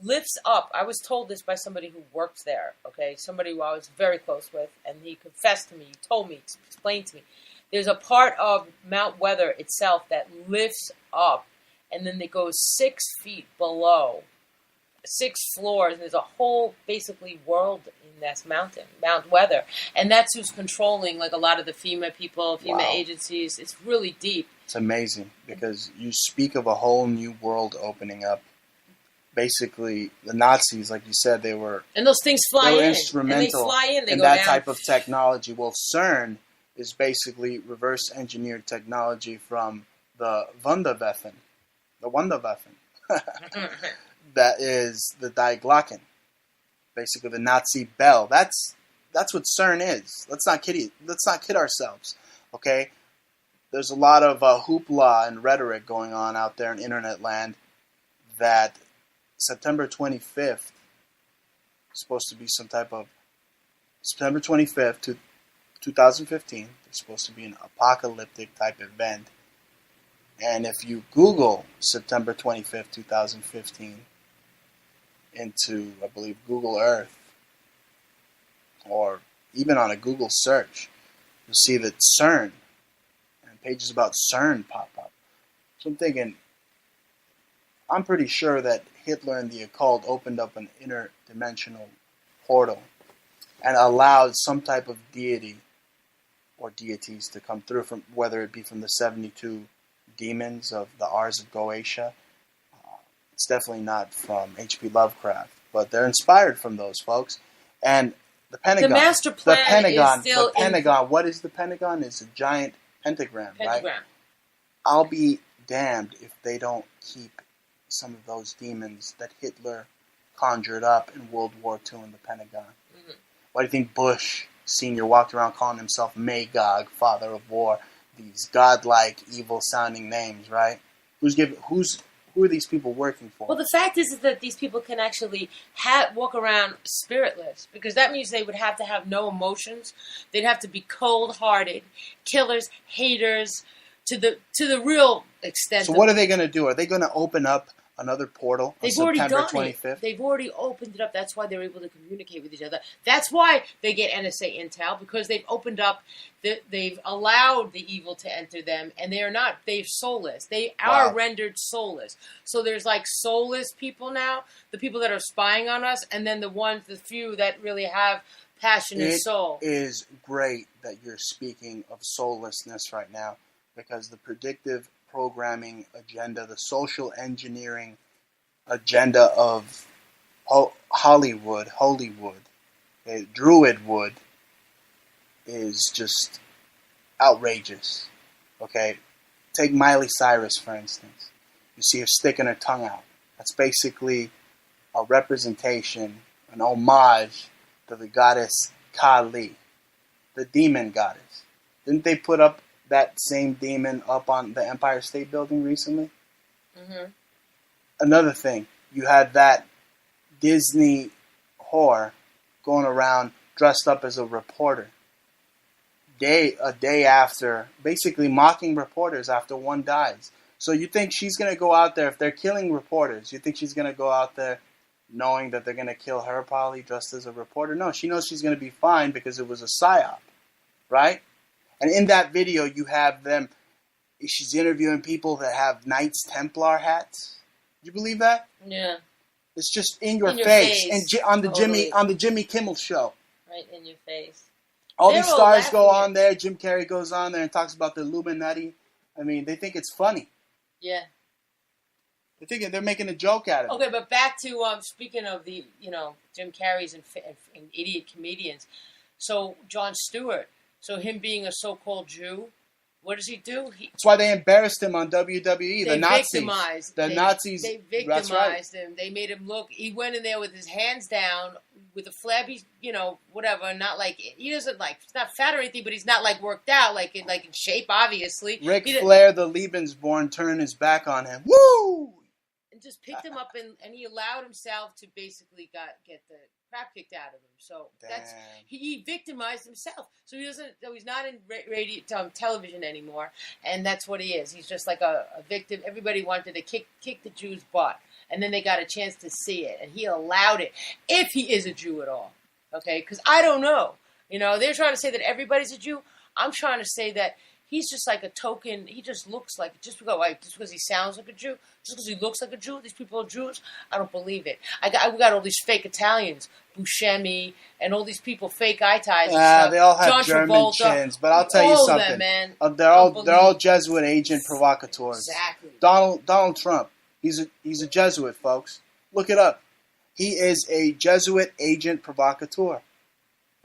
lifts up. I was told this by somebody who works there, okay? Somebody who I was very close with, and he confessed to me, he told me, explained to me. There's a part of Mount Weather itself that lifts up, and then it goes 6 feet below, 6 floors, and there's a whole, basically, world in this mountain, Mount Weather. And that's who's controlling, like, a lot of the FEMA people, FEMA agencies. It's really deep. It's amazing, because you speak of a whole new world opening up. Basically, the Nazis, like you said, they were... And those things fly in. Instrumental and they fly in, they in go that down. Type of technology. Well, CERN is basically reverse engineered technology from the Wunderwaffen. The Wunderwaffen. That is the Die Glocken. Basically, the Nazi bell. That's what CERN is. Let's not kid ourselves. Okay? There's a lot of hoopla and rhetoric going on out there in internet land that September 25th is supposed to be some type of... September 25th, 2015, there's supposed to be an apocalyptic type event. And if you Google September 25th, 2015 into, I believe, Google Earth, or even on a Google search, you'll see that CERN and pages about CERN pop up. So I'm thinking, I'm pretty sure that Hitler and the occult opened up an interdimensional portal and allowed some type of deity or deities to come through, from whether it be from the 72 demons of the Ars of Goetia. It's definitely not from H.P. Lovecraft, but they're inspired from those folks. And the Pentagon, the master plan is still the Pentagon. What is the Pentagon? It's a giant pentagram, right? I'll be damned if they don't keep some of those demons that Hitler conjured up in World War II in the Pentagon. Mm-hmm. Why do you think Bush Sr. walked around calling himself Magog, Father of War? These godlike, evil-sounding names, right? Who are these people working for? Well, the fact is that these people can actually walk around spiritless, because that means they would have to have no emotions. They'd have to be cold-hearted, killers, haters, to the real extent. So what are they going to do? Are they going to open up another portal on September 25th? They've already opened it up. That's why they're able to communicate with each other. That's why they get NSA intel, because they've opened up, they've allowed the evil to enter them, and they're soulless. They are rendered soulless. So there's like soulless people now, the people that are spying on us, and then the few that really have passion and soul. It is great that you're speaking of soullessness right now, because the predictive programming agenda, the social engineering agenda of Hollywood, Druidwood, is just outrageous. Okay? Take Miley Cyrus, for instance. You see her sticking her tongue out. That's basically a representation, an homage to the goddess Kali, the demon goddess. Didn't they put up that same demon up on the Empire State Building recently? Mm-hmm. Another thing, you had that Disney whore going around dressed up as a reporter. A day after, basically mocking reporters after one dies. So you think she's going to go out there, if they're killing reporters, you think she's going to go out there knowing that they're going to kill her probably dressed as a reporter? No, she knows she's going to be fine because it was a psyop, right? And in that video, you have them. She's interviewing people that have Knights Templar hats. Do you believe that? Yeah. It's just in your face. And on the Jimmy Kimmel show. Right in your face. All these stars go on there. Jim Carrey goes on there and talks about the Illuminati. I mean, they think it's funny. Yeah. They're making a joke out of it. Okay, but back to speaking of the Jim Carrey's and idiot comedians. So Jon Stewart. So him being a so-called Jew, what does he do? That's why they embarrassed him on WWE. The Nazis. They victimized him. They made him look. He went in there with his hands down, with a flabby, whatever. Not like he doesn't like. He's not fat or anything, but he's not like worked out, like in shape, obviously. Ric Flair, the Lebensborn, turned his back on him. Woo! And just picked him up, and he allowed himself to basically get the crap kicked out of him. So he victimized himself. So he's not in radio television anymore, and that's what he is. He's just like a victim. Everybody wanted to kick the Jews' butt, and then they got a chance to see it, and he allowed it. If he is a Jew at all, okay? Because I don't know. They're trying to say that everybody's a Jew. I'm trying to say that he's just like a token. He just looks like, just because he sounds like a Jew, just because he looks like a Jew, these people are Jews. I don't believe it. We got all these fake Italians, Buscemi, and all these people, fake eye ties. They all have German Travolta, chins, but I'll tell you something. Them, man. They're all Jesuit agent provocateurs. Exactly. Donald Trump. He's a Jesuit, folks. Look it up. He is a Jesuit agent provocateur.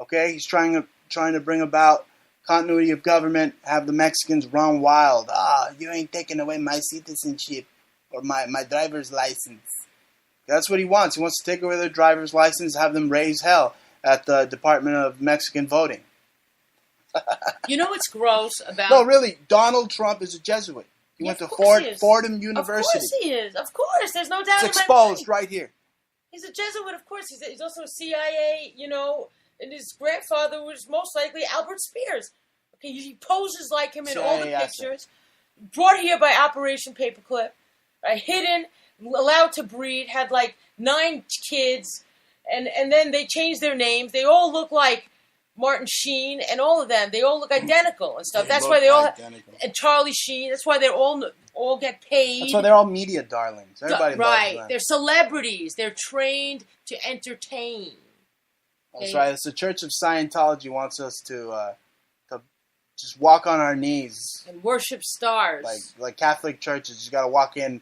Okay, he's trying to bring about continuity of government, have the Mexicans run wild. You ain't taking away my citizenship or my driver's license. That's what he wants. He wants to take away their driver's license, have them raise hell at the Department of Mexican Voting. You know what's gross about... No, really, Donald Trump is a Jesuit. He went to Fordham University. Of course he is. Of course. There's no doubt about it. It's exposed right here. He's a Jesuit, of course. He's also a CIA, and his grandfather was most likely Albert Spears. Okay, he poses like him in all the pictures. Brought here by Operation Paperclip, right? Hidden, allowed to breed, had like 9 kids, and then they changed their names. They all look like Martin Sheen, and all of them. They all look identical and stuff. That's why they all and Charlie Sheen. That's why they're all get paid. That's why they're all media darlings. Everybody loves them. They're celebrities. They're trained to entertain. That's right. It's the Church of Scientology wants us to just walk on our knees and worship stars, like Catholic churches. You got to walk in.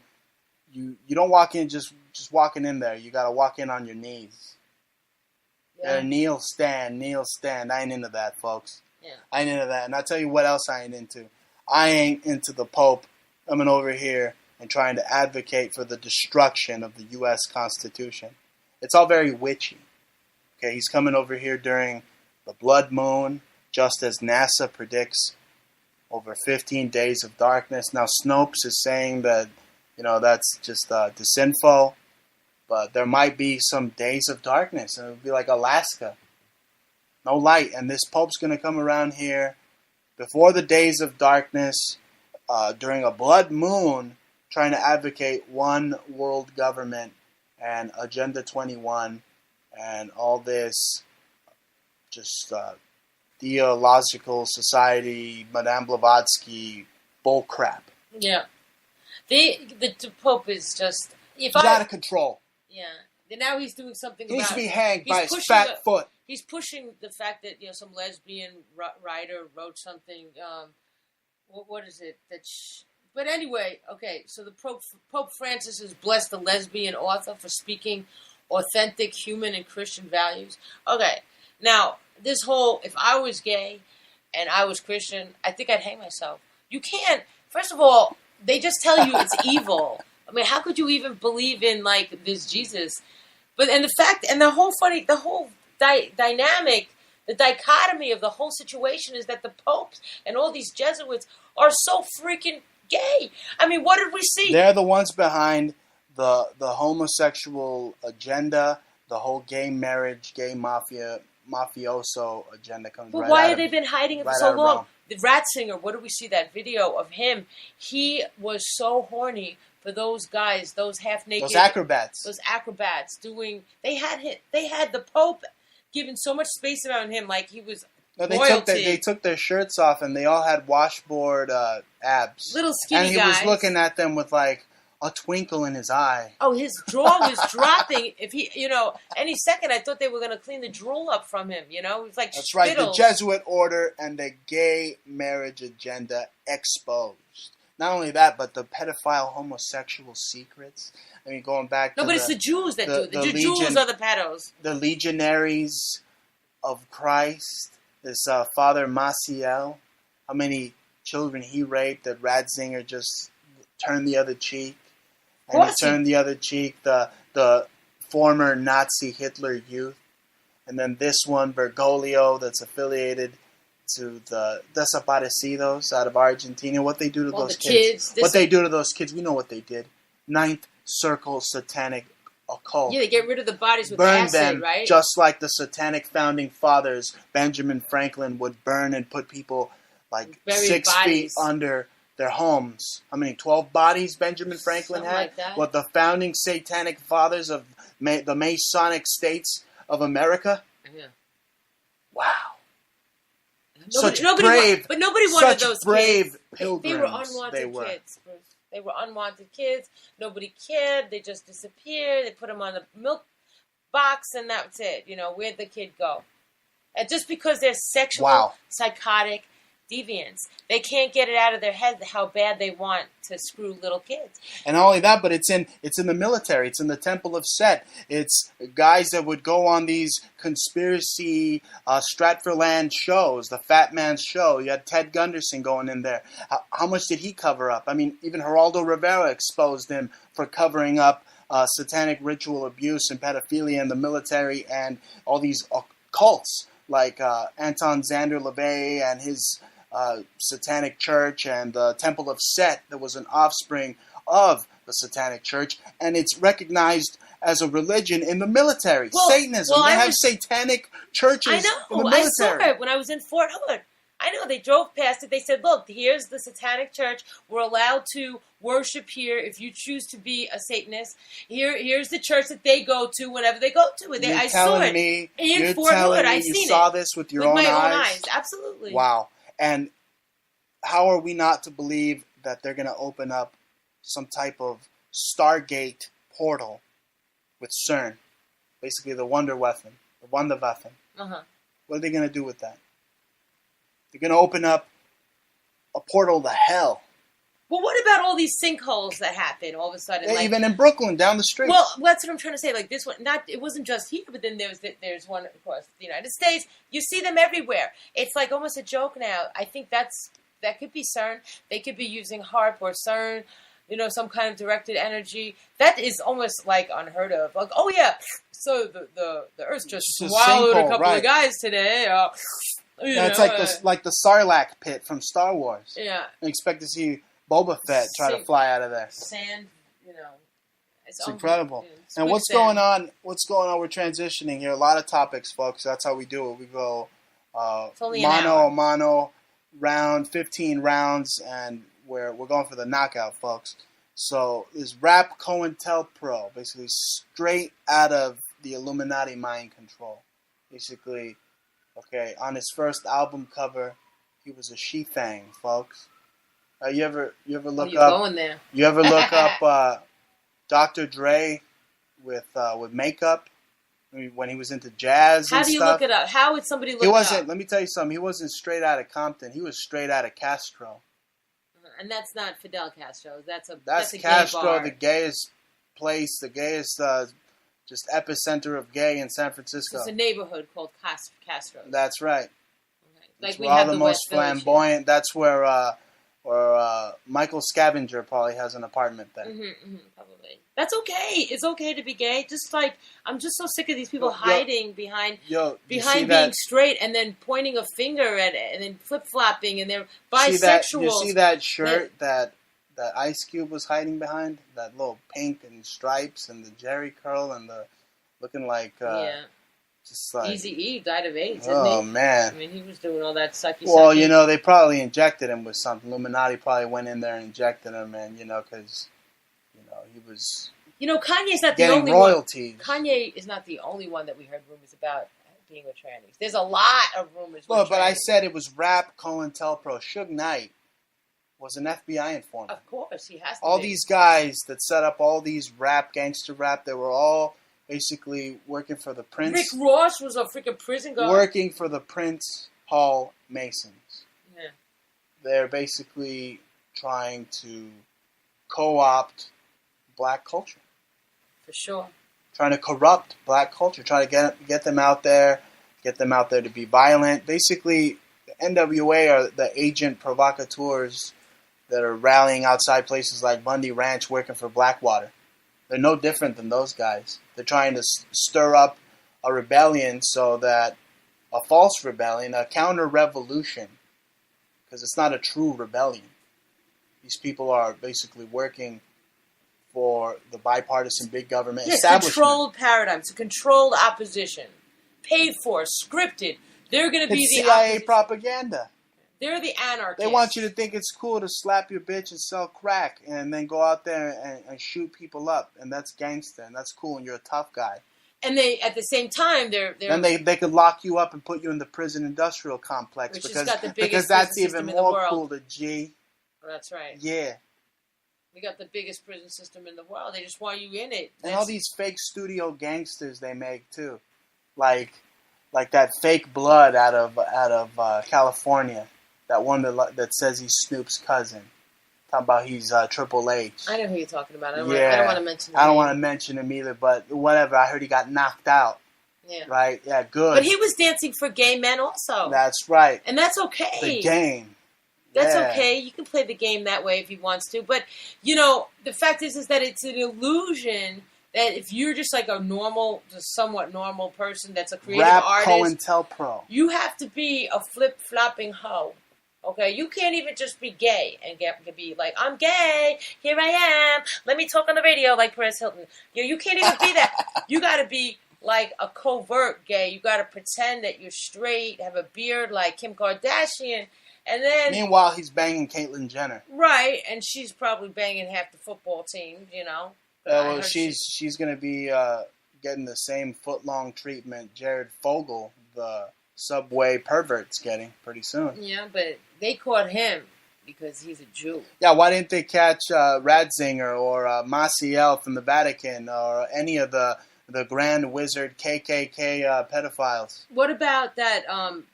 You don't walk in just walking in there. You got to walk in on your knees. Yeah. Kneel, stand. I ain't into that, folks. Yeah. I ain't into that. And I'll tell you what else I ain't into. I ain't into the Pope coming over here and trying to advocate for the destruction of the U.S. Constitution. It's all very witchy. Okay, he's coming over here during the blood moon, just as NASA predicts over 15 days of darkness. Now, Snopes is saying that, that's just disinfo. But there might be some days of darkness, and it would be like Alaska. No light. And this Pope's going to come around here before the days of darkness during a blood moon trying to advocate one world government and Agenda 21 and all this just theological society, Madame Blavatsky bullcrap. Yeah. The Pope is just... He's out of control. Yeah. Now he's doing something He needs about... to be hanged by his fat foot. He's pushing the fact that, some lesbian writer wrote something... what is it? But anyway, okay, so the Pope Francis has blessed the lesbian author for speaking authentic human and Christian values. Okay, now, this whole, if I was gay and I was Christian, I think I'd hang myself. You can't, first of all, they just tell you it's evil. I mean, how could you even believe in, this Jesus? But, and the fact, and the whole dynamic, the dichotomy of the whole situation is that the popes and all these Jesuits are so freaking gay. I mean, what did we see? They're the ones behind the homosexual agenda, the whole gay marriage, gay mafioso agenda comes right out. But why have they been hiding it for so long? The Ratzinger, what did we see that video of him? He was so horny for those guys, those half-naked... Those acrobats doing... They had the Pope giving so much space around him like he was... No, they took their shirts off and they all had washboard abs. Little skinny guys. And he was looking at them with a twinkle in his eye. Oh, his jaw was dropping. If he, any second, I thought they were going to clean the drool up from him. It was like That's Spittles. Right. The Jesuit order and the gay marriage agenda exposed. Not only that, but the pedophile homosexual secrets. I mean, going back to it's the Jews that do it. The Jews are the pedos. The legionaries of Christ. This Father Maciel, how many children he raped that Ratzinger just turned the other cheek. And he turned the other cheek, the former Nazi Hitler youth. And then this one, Bergoglio, that's affiliated to the Desaparecidos out of Argentina. What they do to those kids. What they do to those kids, we know what they did. Ninth Circle Satanic Occult. Yeah, they get rid of the bodies with burn acid, them, right? Just like the satanic founding fathers, Benjamin Franklin would burn and put people buried 6 feet under their homes. How many? 12 bodies Benjamin Franklin Something had? Like that. What, the founding satanic fathers of the Masonic states of America? Yeah. Wow. Nobody wanted those brave kids. Pilgrims they were unwanted kids, Bruce. They were unwanted kids. Nobody cared. They just disappeared. They put them on the milk box, and that's it. Where'd the kid go? And just because they're sexual, psychotic deviants, they can't get it out of their head how bad they want to screw little kids. And not only that, but it's in the military. It's in the Temple of Set. It's guys that would go on these conspiracy Stratfordland shows, the Fat Man's Show. You had Ted Gunderson going in there. How much did he cover up? I mean, even Geraldo Rivera exposed him for covering up satanic ritual abuse and pedophilia in the military and all these cults like Anton Xander LaVey and his Satanic Church and the Temple of Set that was an offspring of the Satanic Church, and it's recognized as a religion in the military. Satanism. They have satanic churches in the military. I saw it when I was in Fort Hood. I know, they drove past it. They said, look, here's the Satanic Church. We're allowed to worship here if you choose to be a Satanist. Here's the church that they go to whenever they go to it. I saw it in Fort Hood. I seen it. You saw this with your own eyes? With my own eyes, absolutely. Wow. And how are we not to believe that they're going to open up some type of Stargate portal with CERN? Basically the Wunderwaffen. Uh-huh. What are they going to do with that? They're going to open up a portal to hell. Well, what about all these sinkholes that happen all of a sudden? Yeah, even in Brooklyn, down the street. Well, that's what I'm trying to say. Like this one, it wasn't just here, but then there's one across the United States. You see them everywhere. It's like almost a joke now. I think that could be CERN. They could be using HARP or CERN, some kind of directed energy. That is almost like unheard of. Like, oh yeah, so the Earth just swallowed a couple of guys today. It's like the Sarlacc pit from Star Wars. Yeah. I expect to see Boba Fett try to fly out of there. Sand, It's incredible. And what's going on? We're transitioning here. A lot of topics, folks. That's how we do it. We go mano a mano, round, 15 rounds, and where we're going for the knockout, folks. So this rap COINTELPRO, basically straight out of the Illuminati mind control. Basically, okay, on his first album cover, he was a she-thang, folks. You ever look up? Going there. You ever look up Dr. Dre with makeup when he was into jazz? How and do you stuff? look it up? How would somebody look He it wasn't. up? Let me tell you something. He wasn't straight out of Compton. He was straight out of Castro. And that's not Fidel Castro. That's a Castro, gay bar. the gayest place, the gayest just epicenter of gay in San Francisco. It's a neighborhood called Castro. That's right. Okay. Like Where all the most West Village, flamboyant. That's where Michael Scavenger probably has an apartment there. Probably. That's okay. It's okay to be gay. Just like I'm just so sick of these people hiding behind being straight and then pointing a finger at it and then flip flopping and they're bisexual. You see that shirt that Ice Cube was hiding behind? That little pink and stripes and the Jerry curl and the looking like just like Eazy-E died of AIDS. Oh man! I mean, he was doing all that sucky. Well, you know, they probably injected him with something. Illuminati probably went in there and injected him, and because he was. Kanye's not the getting only royalties. one. Kanye is not the only one that we heard rumors about being with trannies. There's a lot of rumors. Well, but I trannies. said it was rap COINTELPRO. Suge Knight was an FBI informant. Of course, he has to. All be. these guys that set up all these gangster rap, they were all basically working for the Prince. Rick Ross was a freaking prison guard. Working for the Prince Hall Masons. Yeah. They're basically trying to co-opt black culture. For sure. Trying to corrupt black culture. Trying to get them out there. Get them out there to be violent. Basically, the NWA are the agent provocateurs that are rallying outside places like Bundy Ranch working for Blackwater. They're no different than those guys. They're trying to stir up a rebellion a false rebellion, a counter-revolution, because it's not a true rebellion. These people are basically working for the bipartisan big government establishment. Controlled paradigm. It's a controlled opposition. Paid for, scripted. They're going to be it's the CIA opposition. propaganda. They're the anarchists. They want you to think it's cool to slap your bitch and sell crack and then go out there and shoot people up. And that's gangster and that's cool and you're a tough guy. And they, at the same time, they're then they could lock you up and put you in the prison industrial complex because that's even more cool to G. That's right. Yeah. We got the biggest prison system in the world. They just want you in it. And all these fake studio gangsters they make too, like that fake blood out of California. That one that says he's Snoop's cousin. Talking about he's Triple H. I know who you're talking about. I don't want to mention him. I don't want to mention him either, but whatever. I heard he got knocked out. Yeah. Right? Yeah, good. But he was dancing for gay men also. That's right. And that's okay. The game. That's okay. You can play the game that way if he wants to. But, the fact is that it's an illusion that if you're just like just somewhat normal person that's a creative artist. COINTELPRO. You have to be a flip-flopping hoe. Okay? You can't even just be gay and be like, I'm gay. Here I am. Let me talk on the radio like Perez Hilton. You can't even be that. You got to be like a covert gay. You got to pretend that you're straight, have a beard like Kim Kardashian. And then, meanwhile, he's banging Caitlyn Jenner. Right, and she's probably banging half the football team, Well, she's going to be getting the same foot-long treatment Jared Fogle, the Subway pervert's getting pretty soon. Yeah, but they caught him because he's a Jew. Yeah, why didn't they catch Ratzinger or Maciel from the Vatican or any of the Grand Wizard KKK pedophiles? What about that,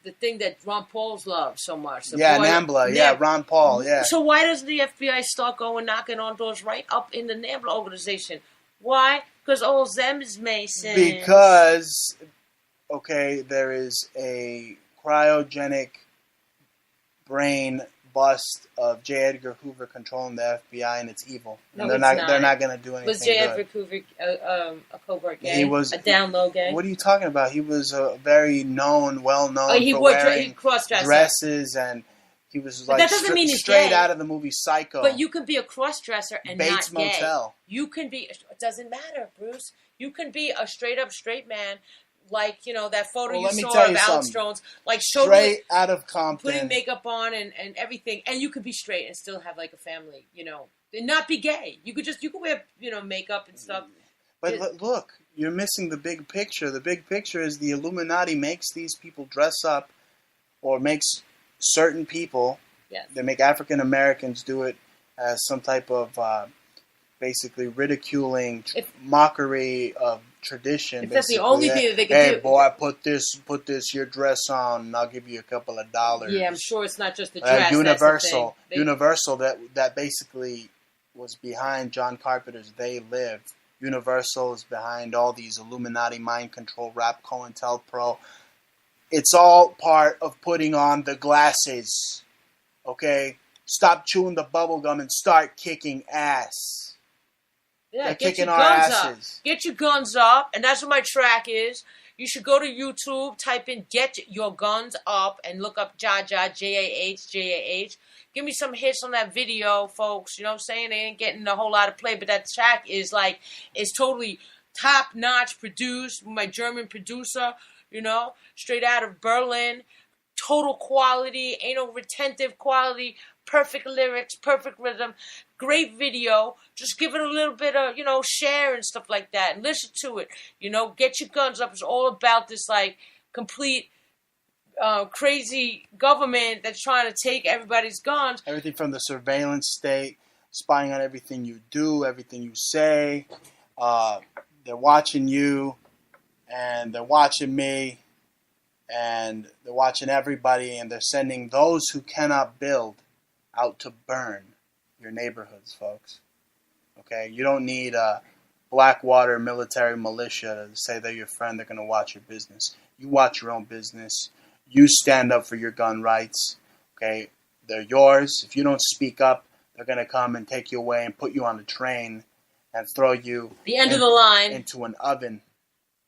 the thing that Ron Paul's loved so much? NAMBLA. Yeah, Ron Paul, yeah. So why doesn't the FBI start going knocking on doors right up in the NAMBLA organization? Why? Because all them is Masons. Because, there is a cryogenic brain bust of J. Edgar Hoover controlling the FBI, and it's evil. And they're not going to do anything. Was J. Edgar Hoover a covert gay? He was a down low gay. What are you talking about? He was a very well known. He for wore wearing dresses, and he was like that doesn't mean he's straight gay. out of the movie Psycho. But you can be a cross-dresser and Bates not gay. Motel. You can be. It doesn't matter, Bruce. You can be a straight man like, that photo Well, you let me saw tell of you Alex something. Jones, like Straight out of Compton. putting makeup on and everything, and you could be straight and still have like a family, and not be gay. You could wear, makeup and stuff. But look, you're missing the big picture. The big picture is the Illuminati makes these people dress up, or makes certain people, Yes. they make African Americans do it as some type of basically ridiculing, mockery of tradition. If that's the only thing that they can do. Hey, boy, put this your dress on, and I'll give you a couple of dollars. Yeah, I'm sure it's not just the dress. Universal, that's the thing. Universal that basically was behind John Carpenter's They Live. Universal is behind all these Illuminati mind control rap COINTELPRO. It's all part of putting on the glasses. Okay? Stop chewing the bubble gum and start kicking ass. Yeah, They're get kicking your our guns asses. up. Get your guns up, and that's what my track is. You should go to YouTube, type in "Get Your Guns Up," and look up Jah Jah, Jah, Jah. Give me some hits on that video, folks. You know what I'm saying? They ain't getting a whole lot of play, but that track is totally top-notch produced. My German producer, straight out of Berlin. Total quality, ain't no retentive quality, perfect lyrics, perfect rhythm, great video. Just give it a little bit of, share and stuff like that, and listen to it. Get your guns up. It's all about this, complete crazy government that's trying to take everybody's guns. Everything from the surveillance state, spying on everything you do, everything you say. They're watching you, and they're watching me, and they're watching everybody, and they're sending those who cannot build out to burn your neighborhoods, folks. Okay? You don't need a Blackwater military militia to say they're your friend. They're going to watch your business. You watch your own business. You stand up for your gun rights. Okay? They're yours. If you don't speak up, they're going to come and take you away and put you on a train and throw you the end of the line into an oven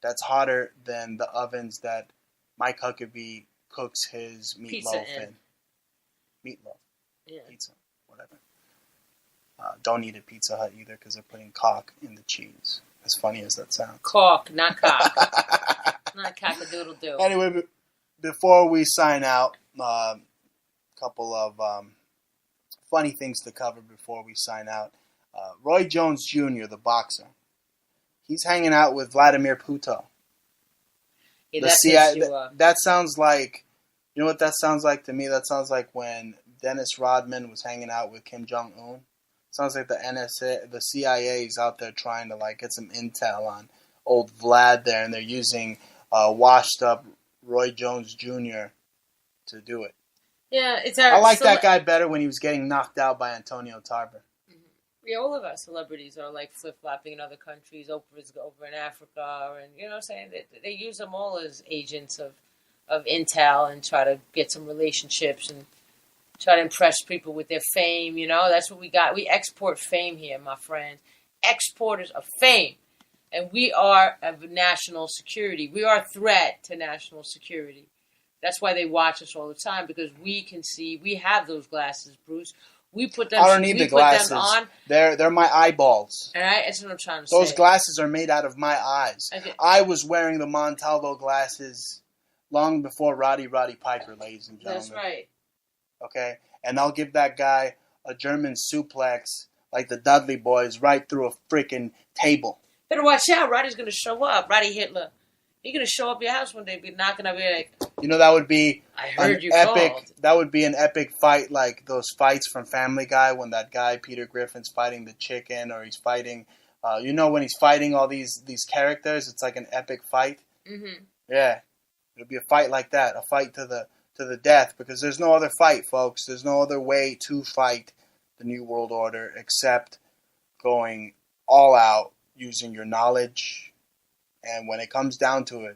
that's hotter than the ovens that Mike Huckabee cooks his meatloaf in. Meatloaf. Yeah. Pizza. Whatever. Don't eat at Pizza Hut either because they're putting cock in the cheese. As funny as that sounds. Caulk, not cock. Not cock-a-doodle-doo. Anyway, before we sign out, a couple of funny things to cover before we sign out. Roy Jones Jr., the boxer, he's hanging out with Vladimir Putin. Yeah, that sounds like, you know what that sounds like to me? That sounds like when Dennis Rodman was hanging out with Kim Jong-un. Sounds like the NSA, the CIA is out there trying to get some intel on old Vlad there, and they're using washed up Roy Jones Jr. to do it. Yeah, I like that guy better when he was getting knocked out by Antonio Tarver. Yeah, all of our celebrities are flip-flopping in other countries. Oprah's over in Africa, and you know what I'm saying? They use them all as agents of intel and try to get some relationships and try to impress people with their fame. That's what we got. We export fame here, my friends. Exporters of fame. And we are of national security. We are a threat to national security. That's why they watch us all the time, because we can see. We have those glasses, Bruce. We put them. I don't need the glasses. Them on. They're my eyeballs. All right, that's what I'm trying to say. Those glasses are made out of my eyes. Okay. I was wearing the Montalvo glasses long before Roddy Piper, ladies and gentlemen. That's right. Okay, and I'll give that guy a German suplex like the Dudley Boys right through a freaking table. Better watch out. Roddy's going to show up. Roddy Hitler. He's going to show up at your house one day, be knocking up your like. That would be epic. Called. That would be an epic fight, like those fights from Family Guy when that guy Peter Griffin's fighting the chicken, or he's fighting. When he's fighting all these characters, it's like an epic fight. Mm-hmm. Yeah, it would be a fight like that, a fight to the death, because there's no other fight, folks. There's no other way to fight the New World Order except going all out, using your knowledge. And when it comes down to it,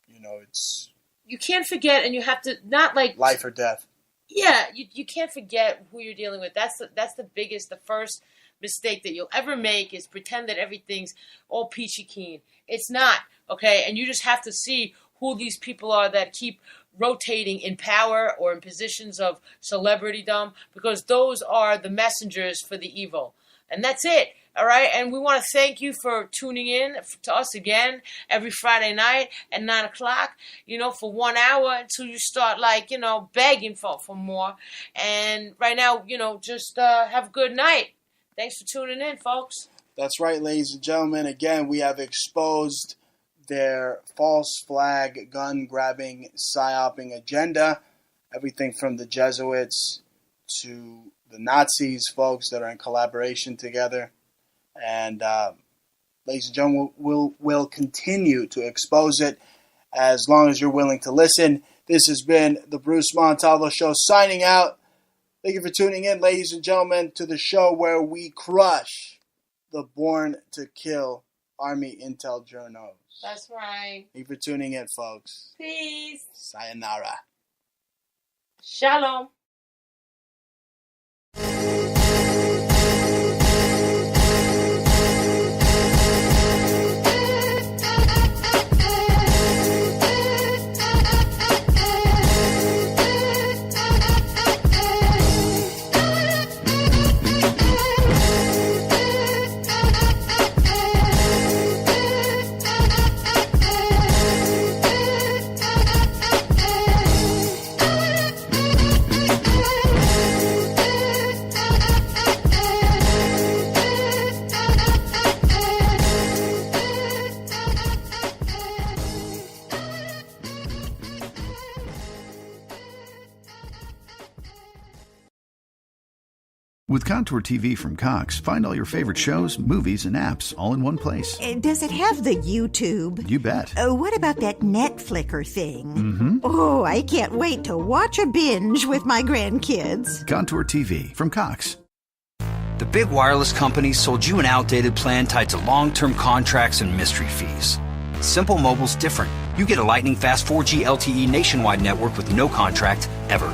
it's... You can't forget, and you have to not life or death. Yeah, you can't forget who you're dealing with. That's the first mistake that you'll ever make is pretend that everything's all peachy keen. It's not, okay? And you just have to see who these people are that keep rotating in power or in positions of celebritydom, because those are the messengers for the evil. And that's it. All right, and we want to thank you for tuning in to us again every Friday night at 9 o'clock, for 1 hour until you start, begging for more. And right now, just have a good night. Thanks for tuning in, folks. That's right, ladies and gentlemen. Again, we have exposed their false flag, gun-grabbing, psyoping agenda. Everything from the Jesuits to the Nazis, folks, that are in collaboration together. And ladies and gentlemen, we'll continue to expose it as long as you're willing to listen. This has been the Bruce Montalvo Show signing out. Thank you for tuning in, ladies and gentlemen, to the show where we crush the Born to Kill Army Intel Journos. That's right. Thank you for tuning in, folks. Peace. Sayonara. Shalom. With Contour TV from Cox, find all your favorite shows, movies, and apps all in one place. Does it have the YouTube? You bet. What about that Netflicker thing? Mm-hmm. Oh, I can't wait to watch a binge with my grandkids. Contour TV from Cox. The big wireless companies sold you an outdated plan tied to long-term contracts and mystery fees. Simple Mobile's different. You get a lightning-fast 4G LTE nationwide network with no contract, ever.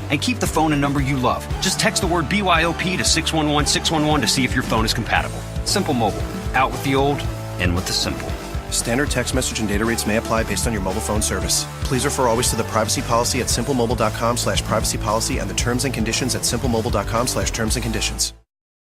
And keep the phone and number you love. Just text the word BYOP to 611-611 to see if your phone is compatible. Simple Mobile. Out with the old, in with the simple. Standard text message and data rates may apply based on your mobile phone service. Please refer always to the privacy policy at simplemobile.com/privacy policy and the terms and conditions at simplemobile.com/terms and conditions.